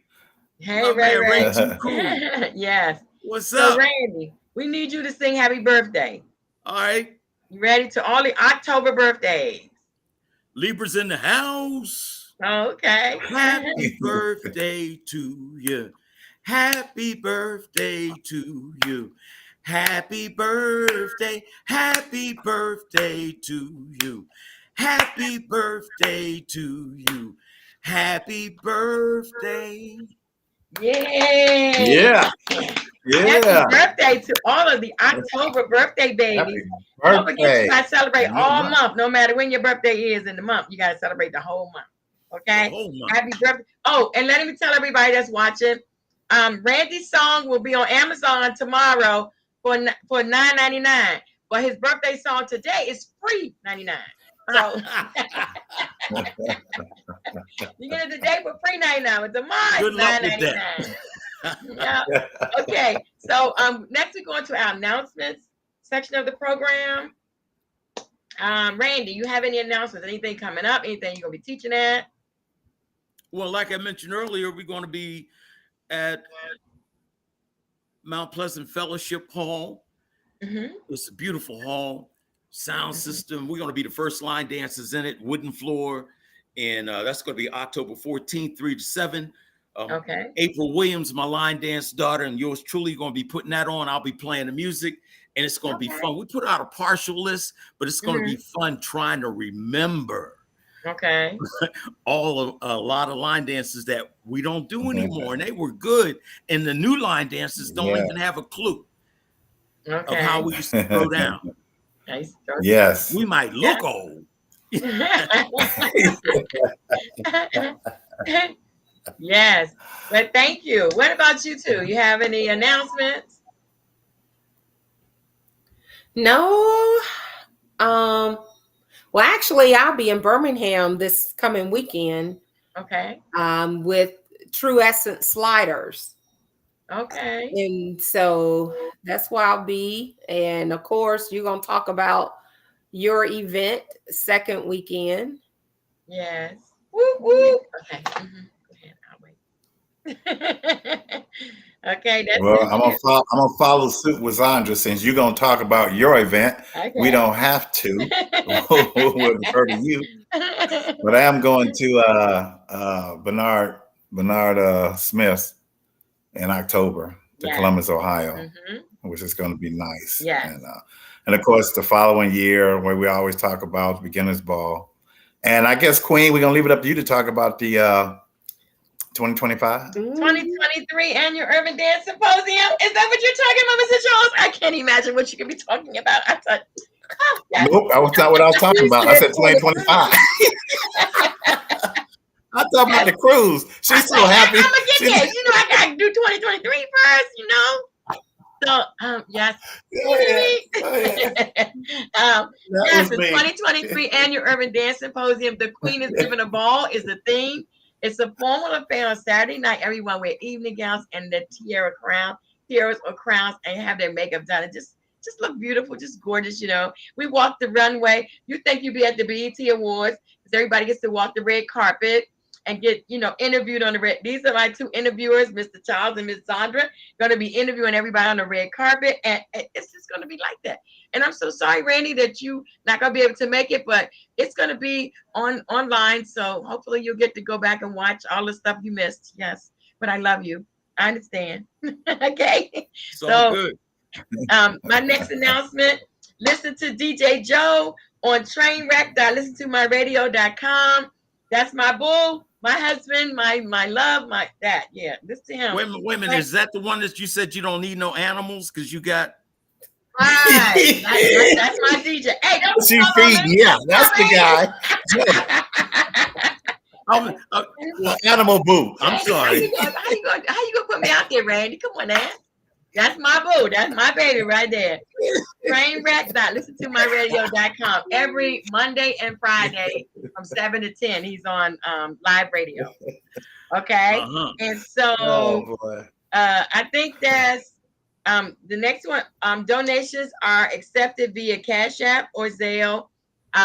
Hey, Ray too cool. Yes. What's up? So Randy, we need you to sing happy birthday. All right. You ready to all the October birthdays? Libra's in the house. Okay. Happy birthday to you. Happy birthday to you. Happy birthday. Happy birthday to you. Happy birthday to you. Happy birthday. Yeah. Happy birthday to all of the October birthday babies. Don't forget, you guys celebrate all month, no matter when your birthday is in the month. You got to celebrate the whole month. Okay? Happy birthday. Oh, and let me tell everybody that's watching, Randy's song will be on Amazon tomorrow for $9.99. But his birthday song today is free $99. So you get it today for free $99. But tomorrow it's $9.99. Yeah. Okay. So next we're going to our announcements section of the program. Randy, you have any announcements? Anything coming up? Anything you're gonna be teaching at? Well, like I mentioned earlier, we're going to be at Mount Pleasant Fellowship Hall. Mm-hmm. It's a beautiful hall, sound system. We're going to be the first line dancers in it, wooden floor. And that's going to be October 14th, 3 to 7. Okay. April Williams, my line dance daughter, and yours truly going to be putting that on. I'll be playing the music, and it's going to be fun. We put out a partial list, but it's going to be fun trying to remember. Okay. A lot of line dances that we don't do anymore, and they were good. And the new line dancers don't even have a clue of how we used to throw down. Yes. We might look old. Yes, but thank you. What about you two? You have any announcements? No. Well, actually, I'll be in Birmingham this coming weekend. Okay. With True Essence Sliders. Okay. And so that's where I'll be. And of course, you're going to talk about your event second weekend. Yes. Woo woo. Okay. Mm-hmm. Go ahead. I'll wait. Okay. That's I'm gonna follow suit with Zandra, since you're gonna talk about your event. Okay. We don't have to. We'll defer to you. But I am going to Bernard Smith in October to Columbus, Ohio, which is going to be nice. Yeah. And of course, the following year, where we always talk about Beginners Ball. And I guess, Queen, we're gonna leave it up to you to talk about the 2023 Annual Urban Dance Symposium. Is that what you're talking about, Mr. Charles? I can't imagine what you could be talking about. I thought, nope, that was not what I was talking about. I said 2025. I thought about the cruise. She's so happy. I'm gonna get there. You know, I gotta do 2023 first. You know. So yes. Yes, the 2023 Annual Urban Dance Symposium. The Queen is Giving a Ball is the theme. It's a formal affair on Saturday night. Everyone wear evening gowns and the tiaras or crowns, and have their makeup done. And just look beautiful, just gorgeous, you know. We walk the runway. You think you'd be at the BET Awards, because everybody gets to walk the red carpet and get, you know, interviewed on the red. These are my two interviewers, Mr. Charles and Miss Sandra, going to be interviewing everybody on the red carpet, and it's just going to be like that. And I'm so sorry, Randy, that you not going to be able to make it, but it's going to be online, so hopefully you'll get to go back and watch all the stuff you missed. Yes, but I love you. I understand. Okay. So good. My next announcement, listen to DJ Joe on Trainwreck.listentomyradio.com. That's my boo, my husband, my love, my that. Yeah, this to him. Wait a minute. Is that the one that you said you don't need no animals because you got? Right. That's my DJ. Hey, don't she feed. Yeah, that's the guy. Well, animal boo. I'm sorry. How you gonna put me out there, Randy? Come on now. That's my boo. That's my baby right there. Trainwreck.listentomyradio.com every Monday and Friday from 7 to 10. He's on live radio. Okay. And so I think that's the next one. Donations are accepted via Cash App or Zelle.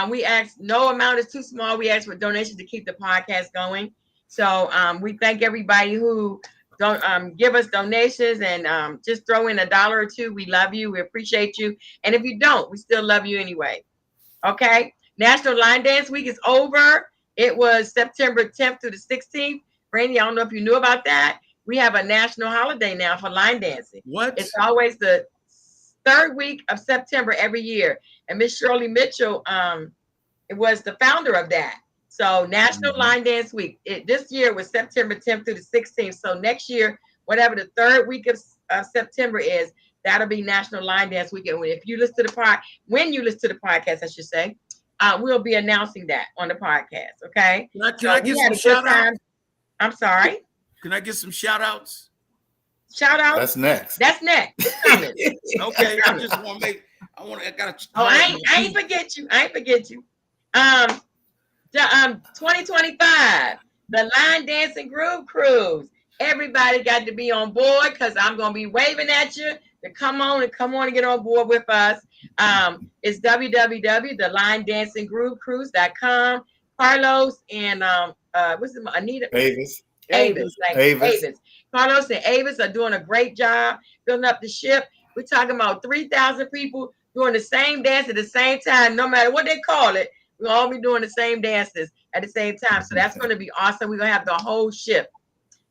We ask, no amount is too small. We ask for donations to keep the podcast going. So we thank everybody who don't give us donations and just throw in $1 or $2. We love you. We appreciate you. And if you don't, we still love you anyway. Okay. National Line Dance Week is over. It was September 10th through the 16th. Randy, I don't know if you knew about that. We have a national holiday now for line dancing. What? It's always the third week of September every year. And Miss Shirley Mitchell, it was the founder of that. So National Line Dance Week. This year was September 10th through the 16th. So next year, whatever the third week of September is, that'll be National Line Dance Week. And if you listen to the when you listen to the podcast, I should say, we'll be announcing that on the podcast. Okay. Can I get some shout outs? I'm sorry. Can I get some shout outs? Shout out. That's next. That's next. Okay. I just want to make. I got. I ain't forget you. 2025, the Line Dancing Groove Cruise. Everybody got to be on board because I'm gonna be waving at you to come on and get on board with us. It's www.thelinedancinggroovecruise.com. Carlos and what's it, Anita? Avis. Carlos and Avis are doing a great job building up the ship. We're talking about 3,000 people doing the same dance at the same time, no matter what they call it. We'll all be doing the same dances at the same time. So that's going to be awesome. We're going to have the whole ship.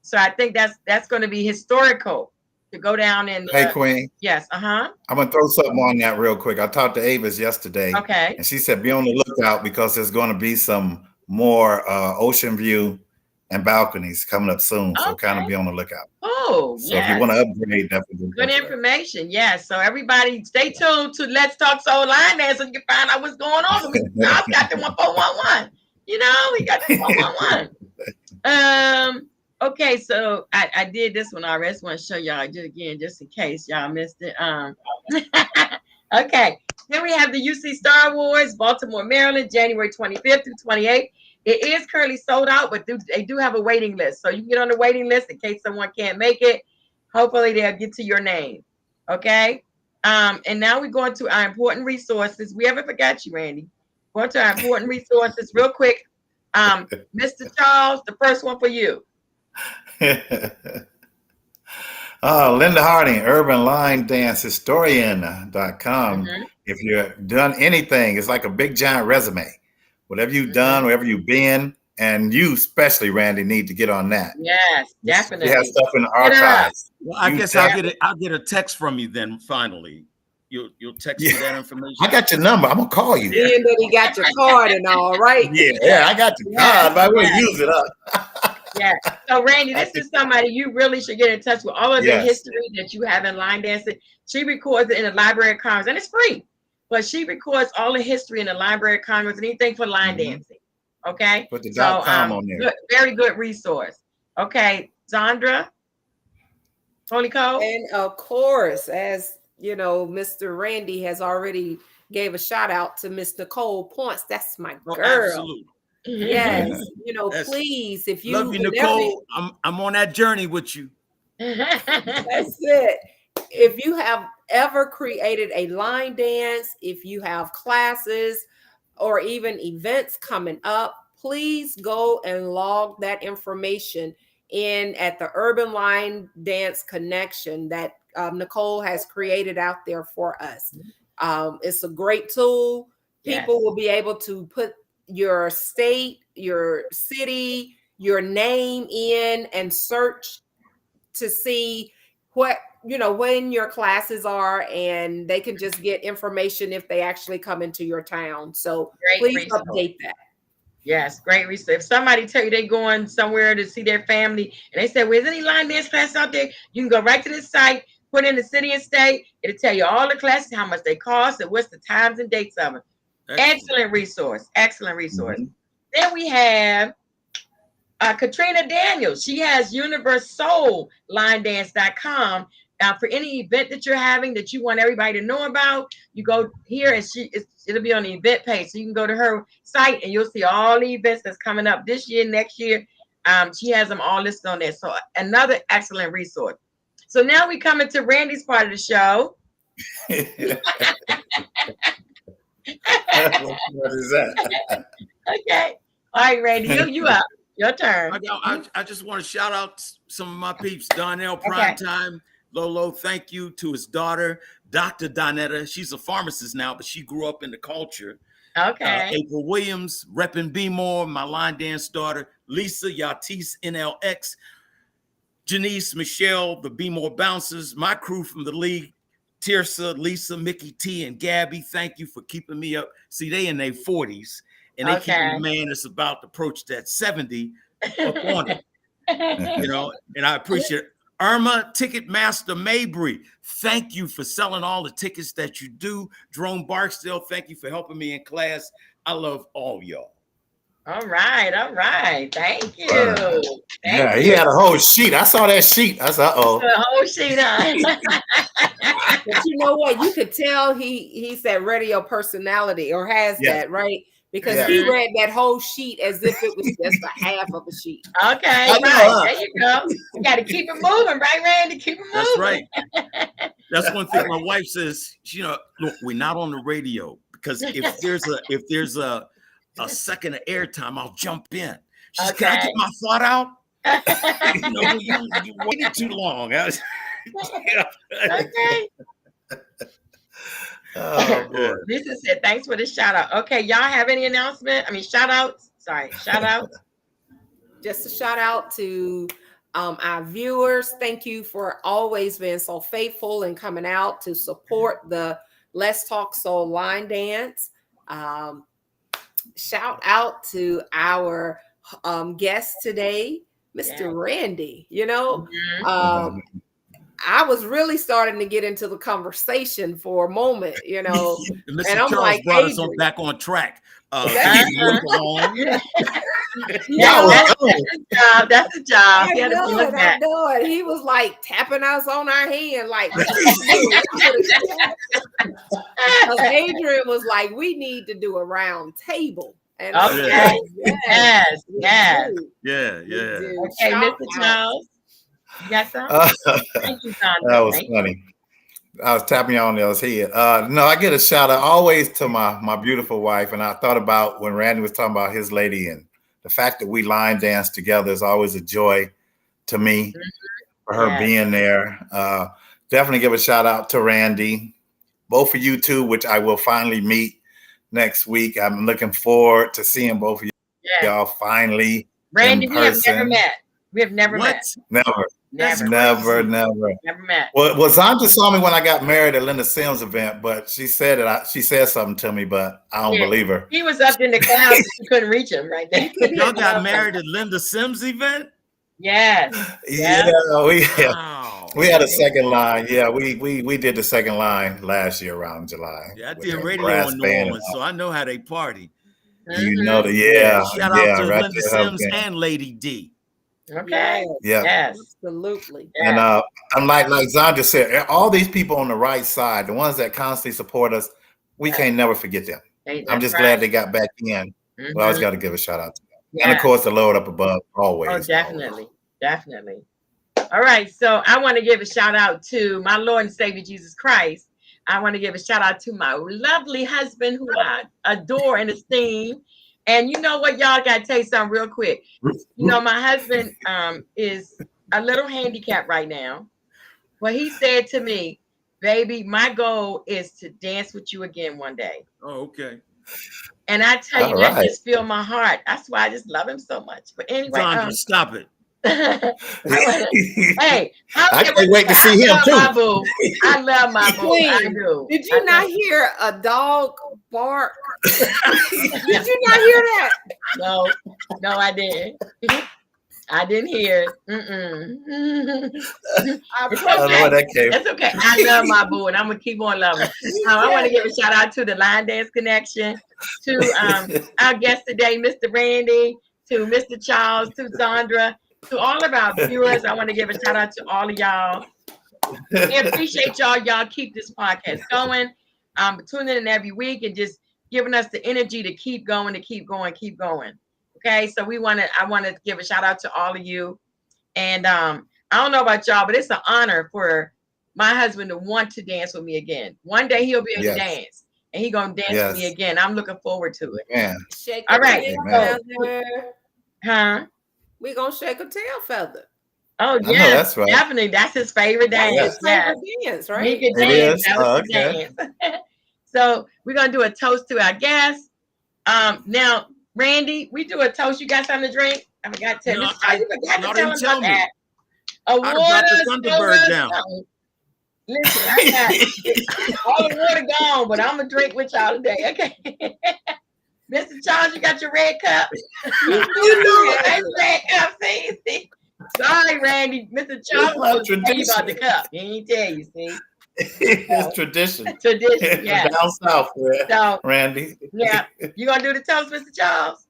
So I think that's going to be historical to go down and. Hey, Queen. Yes. I'm going to throw something on that real quick. I talked to Avis yesterday. Okay. And she said, be on the lookout because there's going to be some more ocean view and balconies coming up soon. So kind of be on the lookout. Oh, so if you want to upgrade, definitely. Good information. Yes. So everybody stay tuned to Let's Talk Soul Line Dance so you can find out what's going on. I've got the 1411. You know, we got the 411. Okay, so I did this one already. I just want to show y'all just in case y'all missed it. Okay. Then we have the UC Star Wars, Baltimore, Maryland, January 25th through 28th. It is currently sold out, but they do have a waiting list. So you can get on the waiting list in case someone can't make it. Hopefully they'll get to your name. Okay. And now we're going to our important resources. We haven't forgot you, Randy. Going to our important resources real quick. Mr. Charles, the first one for you. Linda Harding, Urban Line Dance Historian.com. If you've done anything, it's like a big giant resume. Whatever you've done, wherever you've been, and you especially, Randy, need to get on that. Yes, definitely. You have stuff in the archives. Well, I guess I'll get a text from you then. Finally, you'll text me that information. I got your number. I'm gonna call you. And then he got your card and all, right? Yeah, I got your card, but I will use it up. Yeah. So Randy, this is somebody you really should get in touch with. All of the history that you have in line dancing. She records it in the Library of Congress, and it's free. But she records all the history in the Library of Congress and anything for line dancing. Okay. Put the .com on there. Very good resource. Okay, Zandra, Holy Code. And of course, as you know, Mr. Randy has already gave a shout out to Miss Nicole Points. That's my girl. Absolutely. Yes, please, if you love you, Nicole, I'm on that journey with you. That's it. If you have ever created a line dance, if you have classes or even events coming up, please go and log that information in at the Urban Line Dance Connection that Nicole has created out there for us. It's a great tool. People will be able to put your state, your city, your name in and search to see when your classes are, and they can just get information if they actually come into your town. So please update that. Yes, great research. If somebody tell you they're going somewhere to see their family and they say, well, is any line dance class out there? You can go right to this site, put in the city and state. It'll tell you all the classes, how much they cost, and what's the times and dates of them. Excellent resource. Excellent resource. Mm-hmm. Then we have Katrina Daniels. She has universallinedance.com. For any event that you're having that you want everybody to know about, you go here and it'll be on the event page. So you can go to her site and you'll see all the events that's coming up this year, next year. She has them all listed on there. So another excellent resource. So now we come into Randy's part of the show. What is that? Okay. All right, Randy, you up. Your turn. I just want to shout out some of my peeps. Donnell Primetime. Lolo, thank you to his daughter, Dr. Donetta. She's a pharmacist now, but she grew up in the culture. Okay. April Williams, repping B-More, my line dance daughter, Lisa Yatis NLX, Janice, Michelle, the B-More Bouncers, my crew from the league, Tirsa, Lisa, Mickey T, and Gabby. Thank you for keeping me up. See, they in their 40s, and they keep a man that's about to approach that 70 up on it. You know, and I appreciate it. Irma Ticketmaster Mabry, thank you for selling all the tickets that you do. Jerome Barksdale, thank you for helping me in class. I love all y'all. All right. Thank you. Thank you. He had a whole sheet. I saw that sheet. I said, uh-oh. The whole sheet on. But you know what? You could tell he's that radio personality or has that, right? Because he read that whole sheet as if it was just a half of a sheet. Okay, right. There you go. You got to keep it moving, right, Randy? Keep it moving. That's right. That's one thing my wife says. You know, look, we're not on the radio because if there's a second of airtime, I'll jump in. She says, can I get my thought out? You waited too long. Okay. Oh, Lisa said, thanks for the shout out. Okay, y'all have any announcement? I mean, shout outs. Sorry, shout out. Just a shout out to our viewers. Thank you for always being so faithful and coming out to support the Let's Talk Soul line dance. Shout out to our guest today, Mr. Randy. You know, I was really starting to get into the conversent for a moment, you know. Mr. And I'm Charles like, brought us back on track. That's a job. I know it. He was like tapping us on our hand, like because Adrian was like, we need to do a round table. And okay. Yes. Yeah. Okay, Mr. Charles. Yes, sir. Thank you, John. That was funny. I was tapping you on the head. No, I get a shout out always to my beautiful wife. And I thought about when Randy was talking about his lady and the fact that we line dance together is always a joy to me for her being there. Definitely give a shout out to Randy, both of you two, which I will finally meet next week. I'm looking forward to seeing both of y'all finally. Randy, we have never met. We have never met. Never met. Well, Zonda saw me when I got married at Linda Sims event, but she said she said something to me, but I don't believe her. He was up in the clouds and she couldn't reach him right there. Y'all got married at Linda Sims event? Yes. Yeah, we had a second line. Yeah, we did the second line last year around July. Yeah, I did radio in New Orleans, so I know how they party. You know shout out to Linda Sims and Lady D. Okay. Yeah. Yes. Absolutely. And I'm like Zonda said, all these people on the right side, the ones that constantly support us, we can't never forget them. I'm just glad they got back in. We always got to give a shout out to them. And of course, the Lord up above, always. Oh, definitely. All right. So I want to give a shout out to my Lord and Savior Jesus Christ. I want to give a shout out to my lovely husband who I adore and esteem. And you know what, y'all, got to tell you something real quick. You know, my husband is a little handicapped right now. But he said to me, baby, my goal is to dance with you again one day. Oh, okay. And I tell you, that just filled my heart. That's why I just love him so much. But anyway. Sandra, stop it. Hey, I can't wait to see him too. I love my boo. I do. Did you not hear a dog bark Did you not hear that? No, I didn't. I didn't hear it. It's okay. It's okay. I love my boo, and I'm gonna keep on loving. I want to give a shout out to the Line Dance Connection, to our guest today, Mr. Randy, to Mr. Charles, to Zandra, to all of our viewers. I want to give a shout out to all of y'all. We appreciate y'all. Y'all keep this podcast going. Tuning in every week and just giving us the energy to keep going, keep going. Okay, so I want to give a shout out to all of you. And I don't know about y'all, but it's an honor for my husband to want to dance with me again. One day he'll be able to dance, and he's gonna dance with me again. I'm looking forward to it. Yeah. All right. We're gonna shake a tail feather. Oh yeah, that's right. Definitely. That's his favorite dance. Dance, right? He can dance. That was dance. So we're gonna do a toast to our guests. Now, Randy, we do a toast. You got something to drink? I forgot to tell you. I forgot to tell him about that. I brought the Thunderbird down. Listen, I got all the water gone, but I'm gonna drink with y'all today. Okay. Mr. Charles, you got your red cup. You know red cup. See. Sorry, Randy. Mr. Charles will tell you about the cup. He ain't tell you, see. It's tradition. Tradition, yeah. Down south, so, Randy. Yeah. You gonna do the toast, Mr. Charles?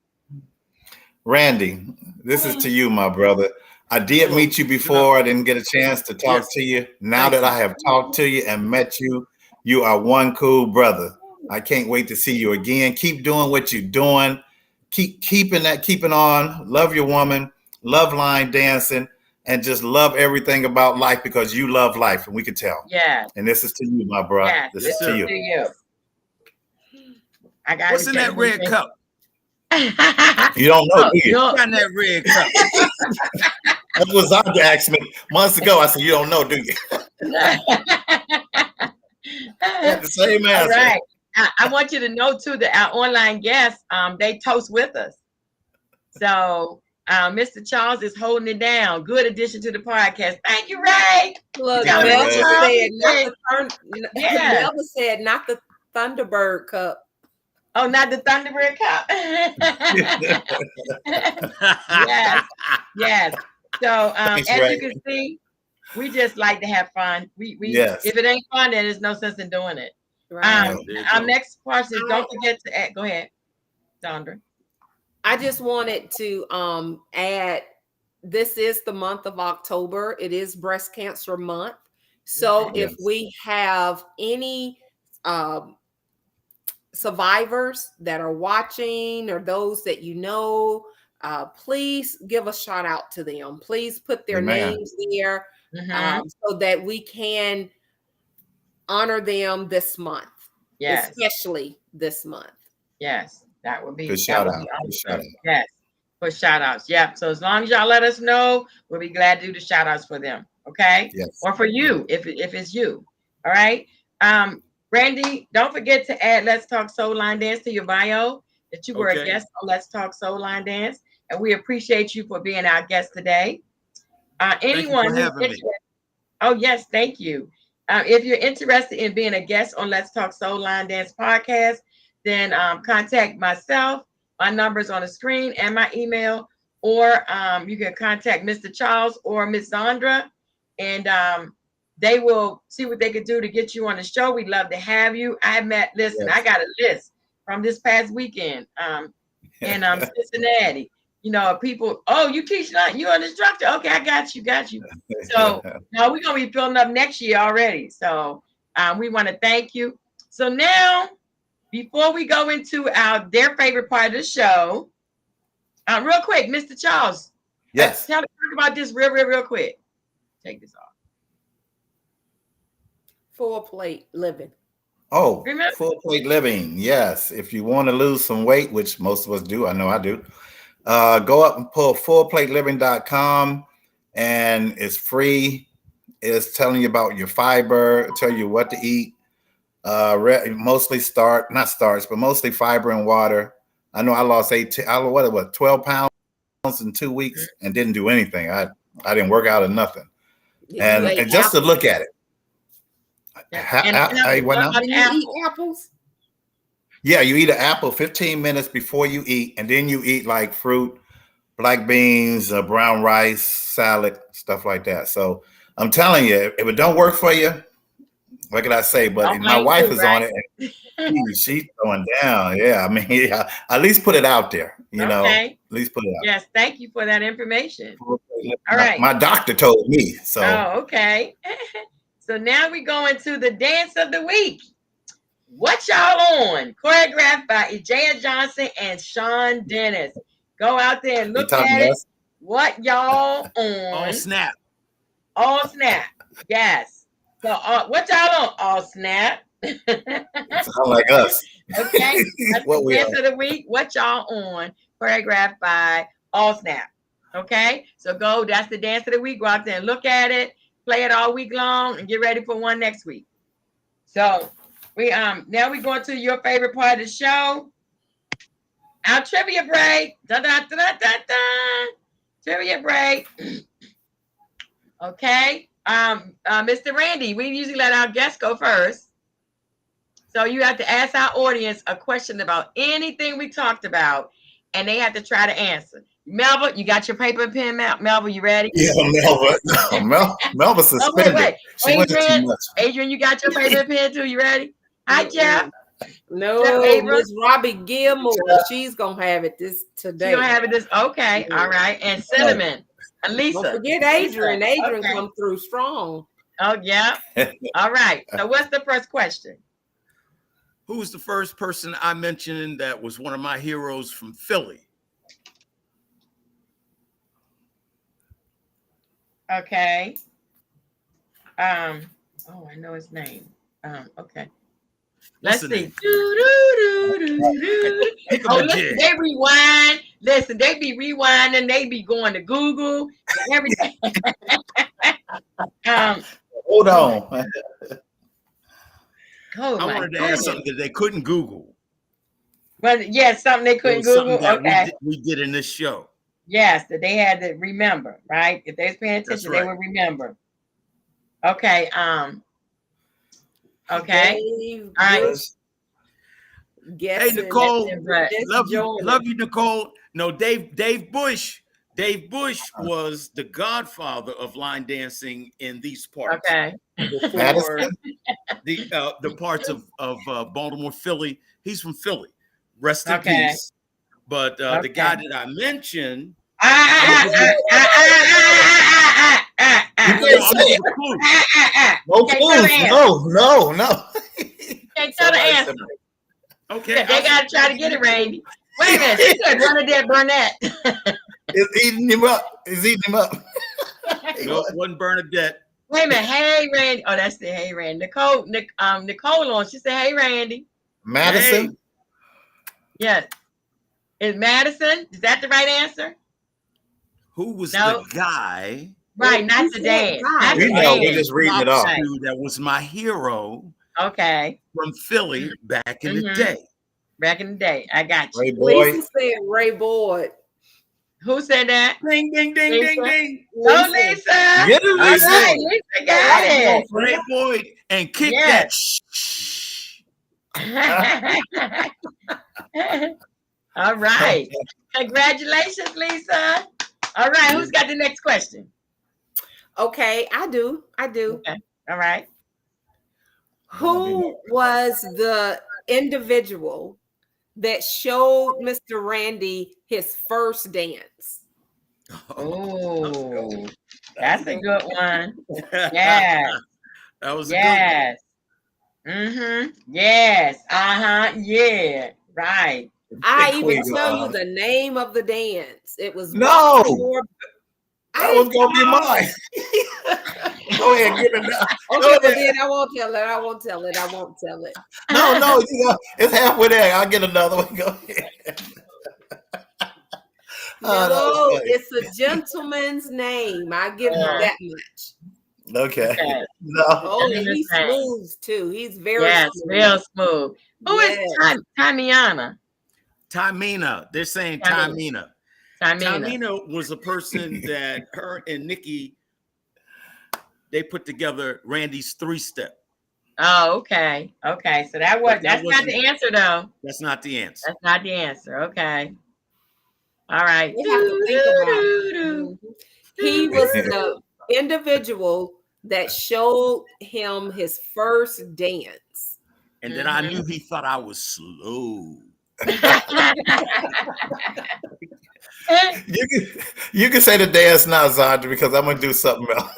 Randy, this is to you, my brother. I did meet you before. I didn't get a chance to talk to you. Now that I have talked to you and met you, you are one cool brother. I can't wait to see you again. Keep doing what you're doing. Keeping on. Love your woman. Love line dancing. And just love everything about life because you love life, and we can tell. Yeah. And this is to you, my bro. Yeah, this is to you. I got. What's in that red cup? You don't know, do you? What's in that red cup? That was Zandra asked me months ago. I said, "You don't know, do you?" The same answer. All right. I want you to know too that our online guests, they toast with us. So. Mr. Charles is holding it down. Good addition to the podcast. Thank you, Ray. Look, Melba said not the Thunderbird cup. Oh, not the Thunderbird cup. Yes. So Thanks, as Ray. you can see, we just like to have fun. We if it ain't fun, then there's no sense in doing it. Right. Our next question is don't forget to add. Go ahead, Zandra. I just wanted to add, this is the month of October. It is Breast Cancer Month. So if we have any survivors that are watching or those that you know, please give a shout out to them. Please put their names there so that we can honor them this month. Yes. Especially this month. Yes. That would be good shout out. Awesome. Yes, for shout outs. Yeah. So as long as y'all let us know, we'll be glad to do the shout outs for them. Okay. Yes. Or for you, if it's you. All right. Randy, don't forget to add Let's Talk Soul Line Dance to your bio that you were a guest on Let's Talk Soul Line Dance. And we appreciate you for being our guest today. Anyone who's interested, oh yes, thank you. If you're interested in being a guest on Let's Talk Soul Line Dance podcast, then contact myself. My number's on the screen and my email, or you can contact Mr. Charles or Miss Zandra, and they will see what they could do to get you on the show. We'd love to have you. I got a list from this past weekend in Cincinnati. You know, people, you teach, you're an instructor. Okay, I got you. So now we're going to be filling up next year already. So we want to thank you. So now, before we go into their favorite part of the show, real quick, Mr. Charles. Yes. Talk about this real quick. Take this off. Full plate living. Oh, full plate living. Yes. If you want to lose some weight, which most of us do, I know I do, go up and pull fullplateliving.com, and it's free. It's telling you about your fiber, tell you what to eat. Mostly mostly fiber and water. I know I lost 12 pounds in 2 weeks and didn't do anything. I didn't work out or nothing. And just to look at it. You eat apples? Yeah, you eat an apple 15 minutes before you eat, and then you eat like fruit, black beans, brown rice, salad, stuff like that. So I'm telling you, if it don't work for you, what can I say? But my wife is on it. And she's going down. Yeah, I mean, yeah, at least put it out there. You know, at least put it out. Yes, thank you for that information. All right. My doctor told me. So. Oh, okay. So now we go into the dance of the week. What y'all on? Choreographed by Ijaya Johnson and Sean Dennis. Go out there and look at it. What y'all on? All snap. All snap. Yes. So what y'all on? All snap. Sound like us. Okay. That's the dance of the week. What y'all on? Choreographed by All Snap. Okay. So that's the dance of the week. Go out there and look at it. Play it all week long and get ready for one next week. So we now we going to your favorite part of the show. Our trivia break. Dun, dun, dun, dun, dun, dun. Trivia break. Okay. Mr. Randy, we usually let our guests go first. So you have to ask our audience a question about anything we talked about, and they have to try to answer. Melva, you got your paper and pen, Melva, you ready? Yeah, Melva. Melva suspended. Wait. Adrian, you got your paper and pen too? You ready? Hi, Jeff. No, Miss Robbie Gilmore. She's gonna have it today. She's gonna have it this. Okay, all right. And Cinnamon, and Lisa. Don't forget Adrian. Adrian come through strong. Oh yeah. All right. So what's the first question? Who was the first person I mentioned that was one of my heroes from Philly? Okay. Oh, I know his name. Okay. Let's see. Listen, they rewind. Listen, they be rewinding. They be going to Google and everything. Hold on. I wanted to ask something that they couldn't Google. But yes, something they couldn't Google. Okay. We did in this show. Yes, that they had to remember, right? If they was paying attention, they would remember. Okay. Okay. All right. Hey, Nicole. Love you, Nicole. No, Dave Bush. Dave Bush was the godfather of line dancing in these parts. Okay. Before the parts of Baltimore, Philly. He's from Philly. Rest in peace. But the guy that I mentioned. No. Can't tell the answer. Okay. They gotta try to get it, Randy. Wait a minute. He said Bernadette Burnett. It's eating him up. No, it wasn't Bernadette. Wait a minute. Hey, Randy. Oh, that's the hey, Randy. Nicole on. She said, hey, Randy. Madison. Hey. Yes. Is Madison? Is that the right answer? Who was the guy? Right, not the dance. We know. We're just reading it off. That was my hero. Okay. From Philly back in the day. Back in the day. I got you. Ray Boyd. Lisa said Ray Boyd. Who said that? Ding, ding, ding, Lisa? ding, ding. Oh, Lisa. Get it, Lisa. All right, Lisa got it. Ray Boyd and kick that. All right. Congratulations, Lisa. All right. Who's got the next question? Okay, I do. Okay. All right. Who was the individual that showed Mr. Randy his first dance? Oh, that's a good one. Yes. That was a good one. Mm-hmm. Yes. Yeah. Right. I even tell you the name of the dance. It was that was gonna be mine. Go ahead, give it now. Okay, but then I won't tell it. No, it's halfway there. I'll get another one. Go ahead. No, it's a gentleman's name. I give him that much. Okay. No. Oh, and he's smooth too. He's very smooth. Real smooth. Who is Tamiana? Tamina. They're saying Tamina. Tamina was a person that her and Nikki, they put together Randy's 3-step. Oh, okay. Okay. So that's not the answer though. That's not the answer. That's not the answer. Okay. All right. We have to think about it. He was the individual that showed him his first dance. And then I knew he thought I was slow. You can say the dance now, Zandra, because I'm gonna do something else.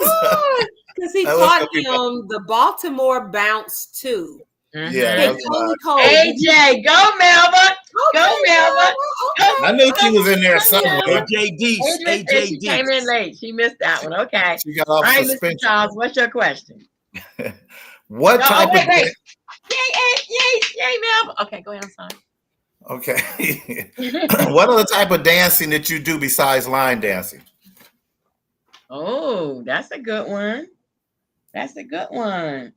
Because he taught him the Baltimore Bounce too. Yeah. AJ, go Melba. Go Melba. I knew she was in there somewhere. AJ Deese. Came in late. She missed that one. Okay. She got off suspension. Mr. Charles, what's your question? What type of Yay, Melba. Okay, go ahead. I'm sorry. Okay. What other type of dancing that you do besides line dancing? Oh, that's a good one. That's a good one.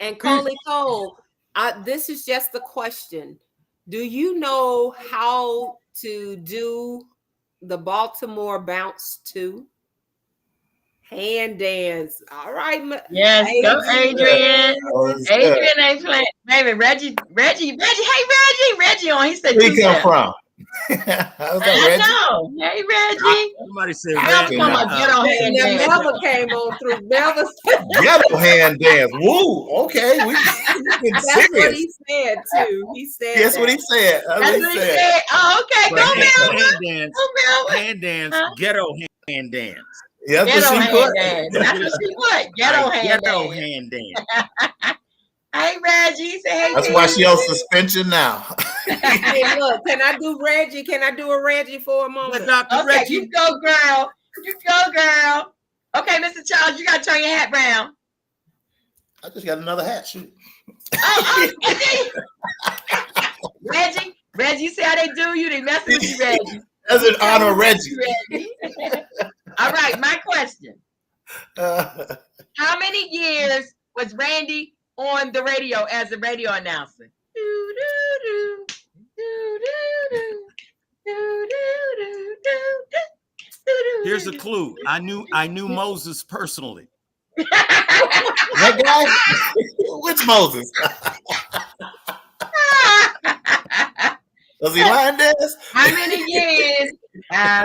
And Coley Cole, this is just a question. Do you know how to do the Baltimore Bounce too? Hand dance. All right. Yes, go Adrian. Adrian ain't playing. Baby, Reggie. Hey, Reggie on. He said, where you come from? I know. Hey, Reggie. Somebody said Reggie. Melba came on through. Melba ghetto hand dance. Woo. Okay. That's what he said too. He said that's what he said. That's what he said. Oh, okay. Go Melba. Hand dance. Ghetto hand dance. Yeah, that's what she put. That's what she put. Ghetto hand dance. Hey, Reggie. Say hey. That's why she on suspension now. Hey, look, can I do Reggie? Can I do a Reggie for a moment? Okay, Reggie. You go, girl. Okay, Mr. Charles, you got to turn your hat brown. I just got another hat. Shoot. Reggie, you see how they do you? They messing with you, Reggie. That's an honor of Reggie. All right, my question. How many years was Randy on the radio as a radio announcer? Here's a clue. I knew Moses personally. That guy? Which Moses? Does he line dance? How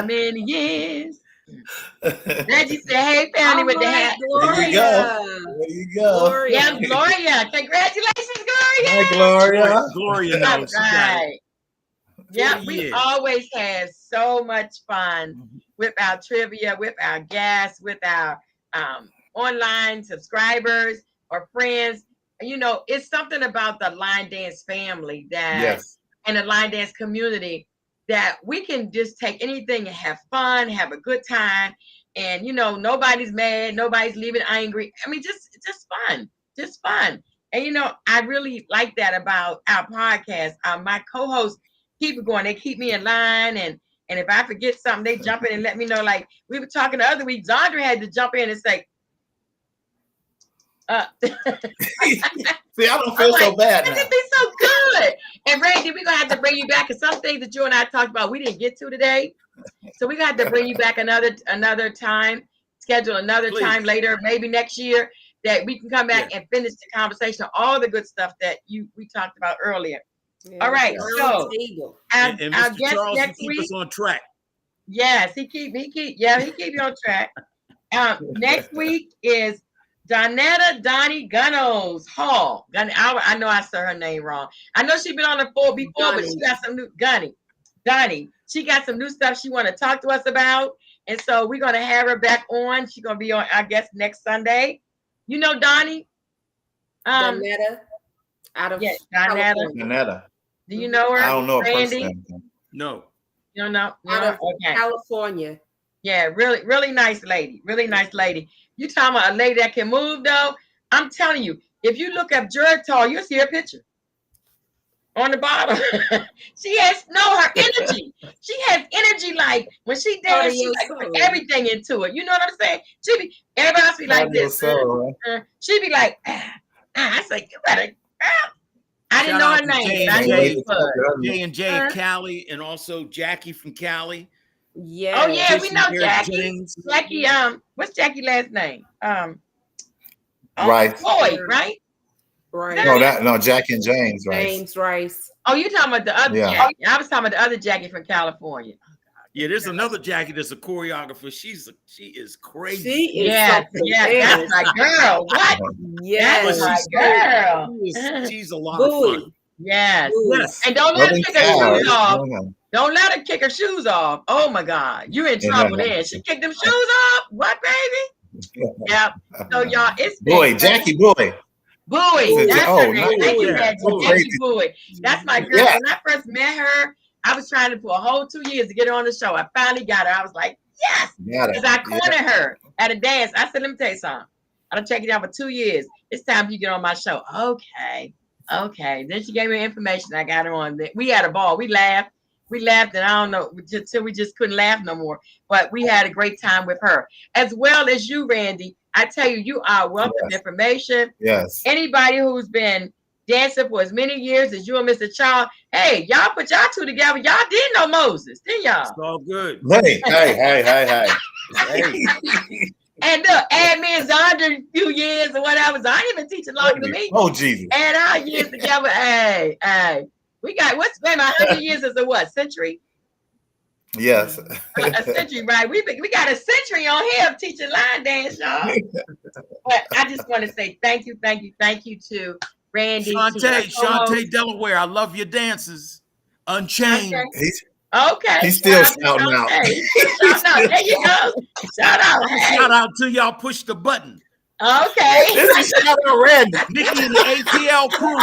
many years? Reggie said, hey, family with the hat. Gloria. There you go. Yeah, Gloria. Congratulations, Gloria. Hi, Gloria. Gloria knows. Right. Yeah, we always have so much fun with our trivia, with our guests, with our online subscribers or friends. You know, it's something about the line dance family and the line dance community that we can just take anything and have fun, have a good time. And, you know, nobody's mad. Nobody's leaving angry. I mean, just fun. And, you know, I really like that about our podcast. My co-hosts keep it going. They keep me in line. And if I forget something, they jump in and let me know. Like we were talking the other week, Zandra had to jump in and say, see, I don't feel so bad now. It'd be so good. And Randy, we're gonna have to bring you back, because some things that you and I talked about we didn't get to today. So we're gonna have to bring you back another time, schedule another time later, maybe next year, that we can come back and finish the conversation of all the good stuff that we talked about earlier. All right, so and Mr. Charles, next week, us on track. Yes, he keep you on track. Next week is Donetta Donnie Gunnos Hall. I know I said her name wrong. I know she's been on the floor before, but she got some new Donnie. She got some new stuff she want to talk to us about. And so we're going to have her back on. She's going to be on, I guess, next Sunday. You know Donnie? Donetta. Out of Donetta. Do you know her? I don't know her Randy? personally. No. You don't know? Out of California. Yeah, really, really nice lady. Really nice lady. You talking about a lady that can move, though? I'm telling you, if you look up Georgetown, you'll see her picture on the bottom. She has her energy. She has energy, like when she dances, she like put everything into it. You know what I'm saying? Everybody else be like this. She be like, I say, you better. I didn't know her name. J&J Cali, and also Jackie from Cali. Yeah. Oh yeah, we know Jackie. Jackie, what's Jackie's last name? Rice. Floyd, right? Right. No, Jackie and James Rice. James Rice. Oh, you talking about the other Jackie? I was talking about the other Jackie from California. Yeah, there's another Jackie that's a choreographer. She is crazy. She is that's my girl. What? Yes, that's my girl. She's a lot of fun. Yes. And don't let her kick her shoes off. Don't let her kick her shoes off. Oh my God, you're in trouble there. She kicked them shoes off. What, baby? Yep. So y'all, it's Boy, Jackie Boy. Bowie. That's her name. Thank you, Jackie Bowie. That's my girl. Yeah. When I first met her, I was trying to for a whole 2 years to get her on the show. I finally got her. I was like, yes. Because I cornered her at a dance. I said, let me tell you something. I done checked it out for 2 years. It's time you get on my show. Okay. Then she gave me information. I got her on. We had a ball. We laughed, and I don't know, until we just couldn't laugh no more. But we had a great time with her. As well as you, Randy. I tell you, you are a wealth of information. Yes. Anybody who's been dancing for as many years as you and Mr. Charles, hey, y'all put y'all two together. Y'all did know Moses, didn't y'all? It's all good. Hey. And look, add me and Zondra a few years or whatever. So I ain't even teaching longer than me. Oh, Jesus. And our years together, hey. We got, what's been 100 years is a what, century? Yes. A century, right? We got a century on here of teaching line dance, y'all. But I just want to say thank you to Randy. Shantae Delaware, I love your dances. Unchained. Okay. He's still shouting out. Shout out. There you go. Shout out. Hey. Shout out to y'all. Push the button. Okay. This is shout out Randy. Nikki and the ATL crew.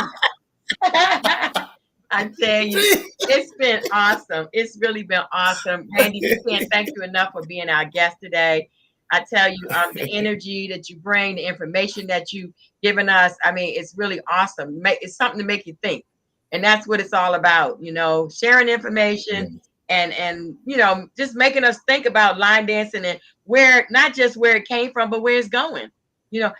I tell you, it's been awesome. It's really been awesome. Randy, we can't thank you enough for being our guest today. I tell you, the energy that you bring, the information that you've given us, I mean, it's really awesome. It's something to make you think. And that's what it's all about, sharing information and just making us think about line dancing and not just where it came from, but where it's going.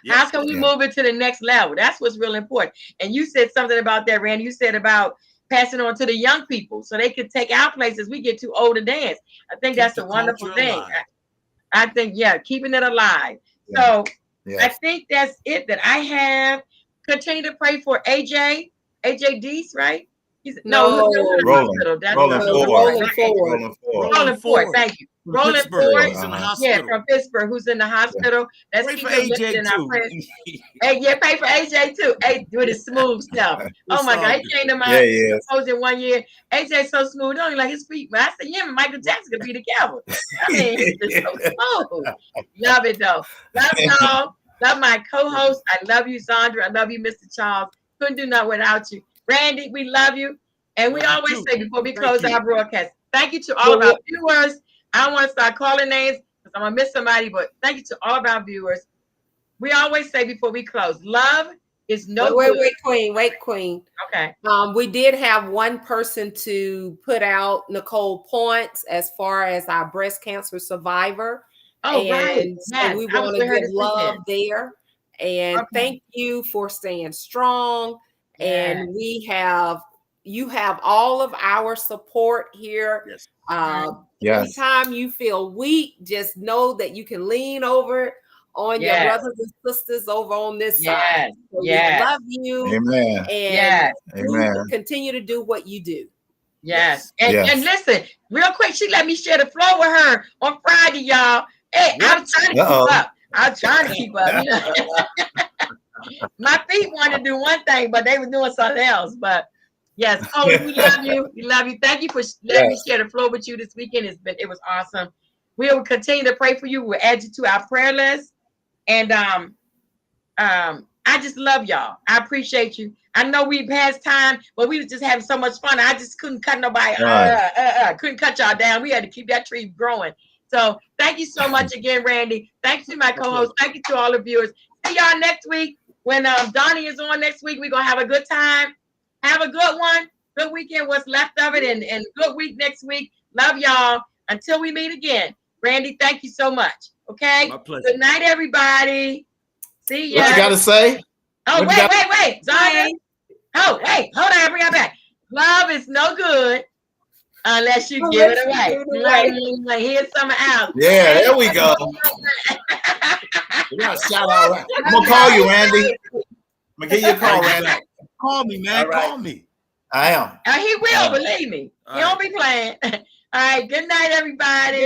How can we move it to the next level? That's what's really important. And you said something about that, Randy. You said about passing on to the young people so they could take our places. We get too old to dance. I think that's a wonderful thing. I think, keeping it alive. So I think that's it that I have. Continue to pray for AJ Deese, right? Rolling Ford. Thank you. Rolling Ford, from Pittsburgh, who's in the hospital. Let's keep AJ in our prayers. Hey, pray for AJ too. Hey, with his smooth stuff. Oh my God, he came to my symposium 1 year. AJ's so smooth, don't like his feet. But I said, and Michael Jackson could be together. I mean, he's so smooth. Love it though. Love y'all. Love my co-host. I love you, Zondra. I love you, Mr. Charles. Couldn't do nothing without you. Randy, we love you. And we always say before we close our broadcast, thank you to all of our viewers. I don't want to start calling names because I'm going to miss somebody, but thank you to all of our viewers. We always say before we close, love is no good. Wait, Queen. Okay. We did have one person to put out, Nicole Points, as far as our breast cancer survivor. Oh, right. So we want to give love there. And thank you for staying strong. Yes. And you have all of our support here. Yes. Anytime you feel weak, just know that you can lean over on your brothers and sisters over on this side. So we love you. Amen. And continue to do what you do. Yes. And listen, real quick, she let me share the floor with her on Friday, y'all. Hey, I'm trying to keep up. I'm trying to keep up. My feet wanted to do one thing, but they were doing something else. But yes, we love you. We love you. Thank you for letting me share the floor with you this weekend. It was awesome. We will continue to pray for you. We'll add you to our prayer list. And I just love y'all. I appreciate you. I know we passed time, but we was just having so much fun. I just couldn't cut nobody. Couldn't cut y'all down. We had to keep that tree growing. So thank you so much again, Randy. Thank you to my co-host. Thank you to all the viewers. See y'all next week. When Donnie is on next week, we're going to have a good time. Have a good one. Good weekend, what's left of it, and good week next week. Love y'all. Until we meet again. Randy, thank you so much. Okay? My pleasure. Good night, everybody. See ya. What you got to say? Oh, wait. Zion. Oh, wait. Hold on. Bring her back. Love is no good unless you give it away. Here's some out. Yeah, there we go. We got a shout out. Right. I'm gonna call you, Randy. I'm gonna give you a call, Randy. Call me, man. Right. Call me. I am. He will, believe me. He don't be playing. All right. Good night, everybody.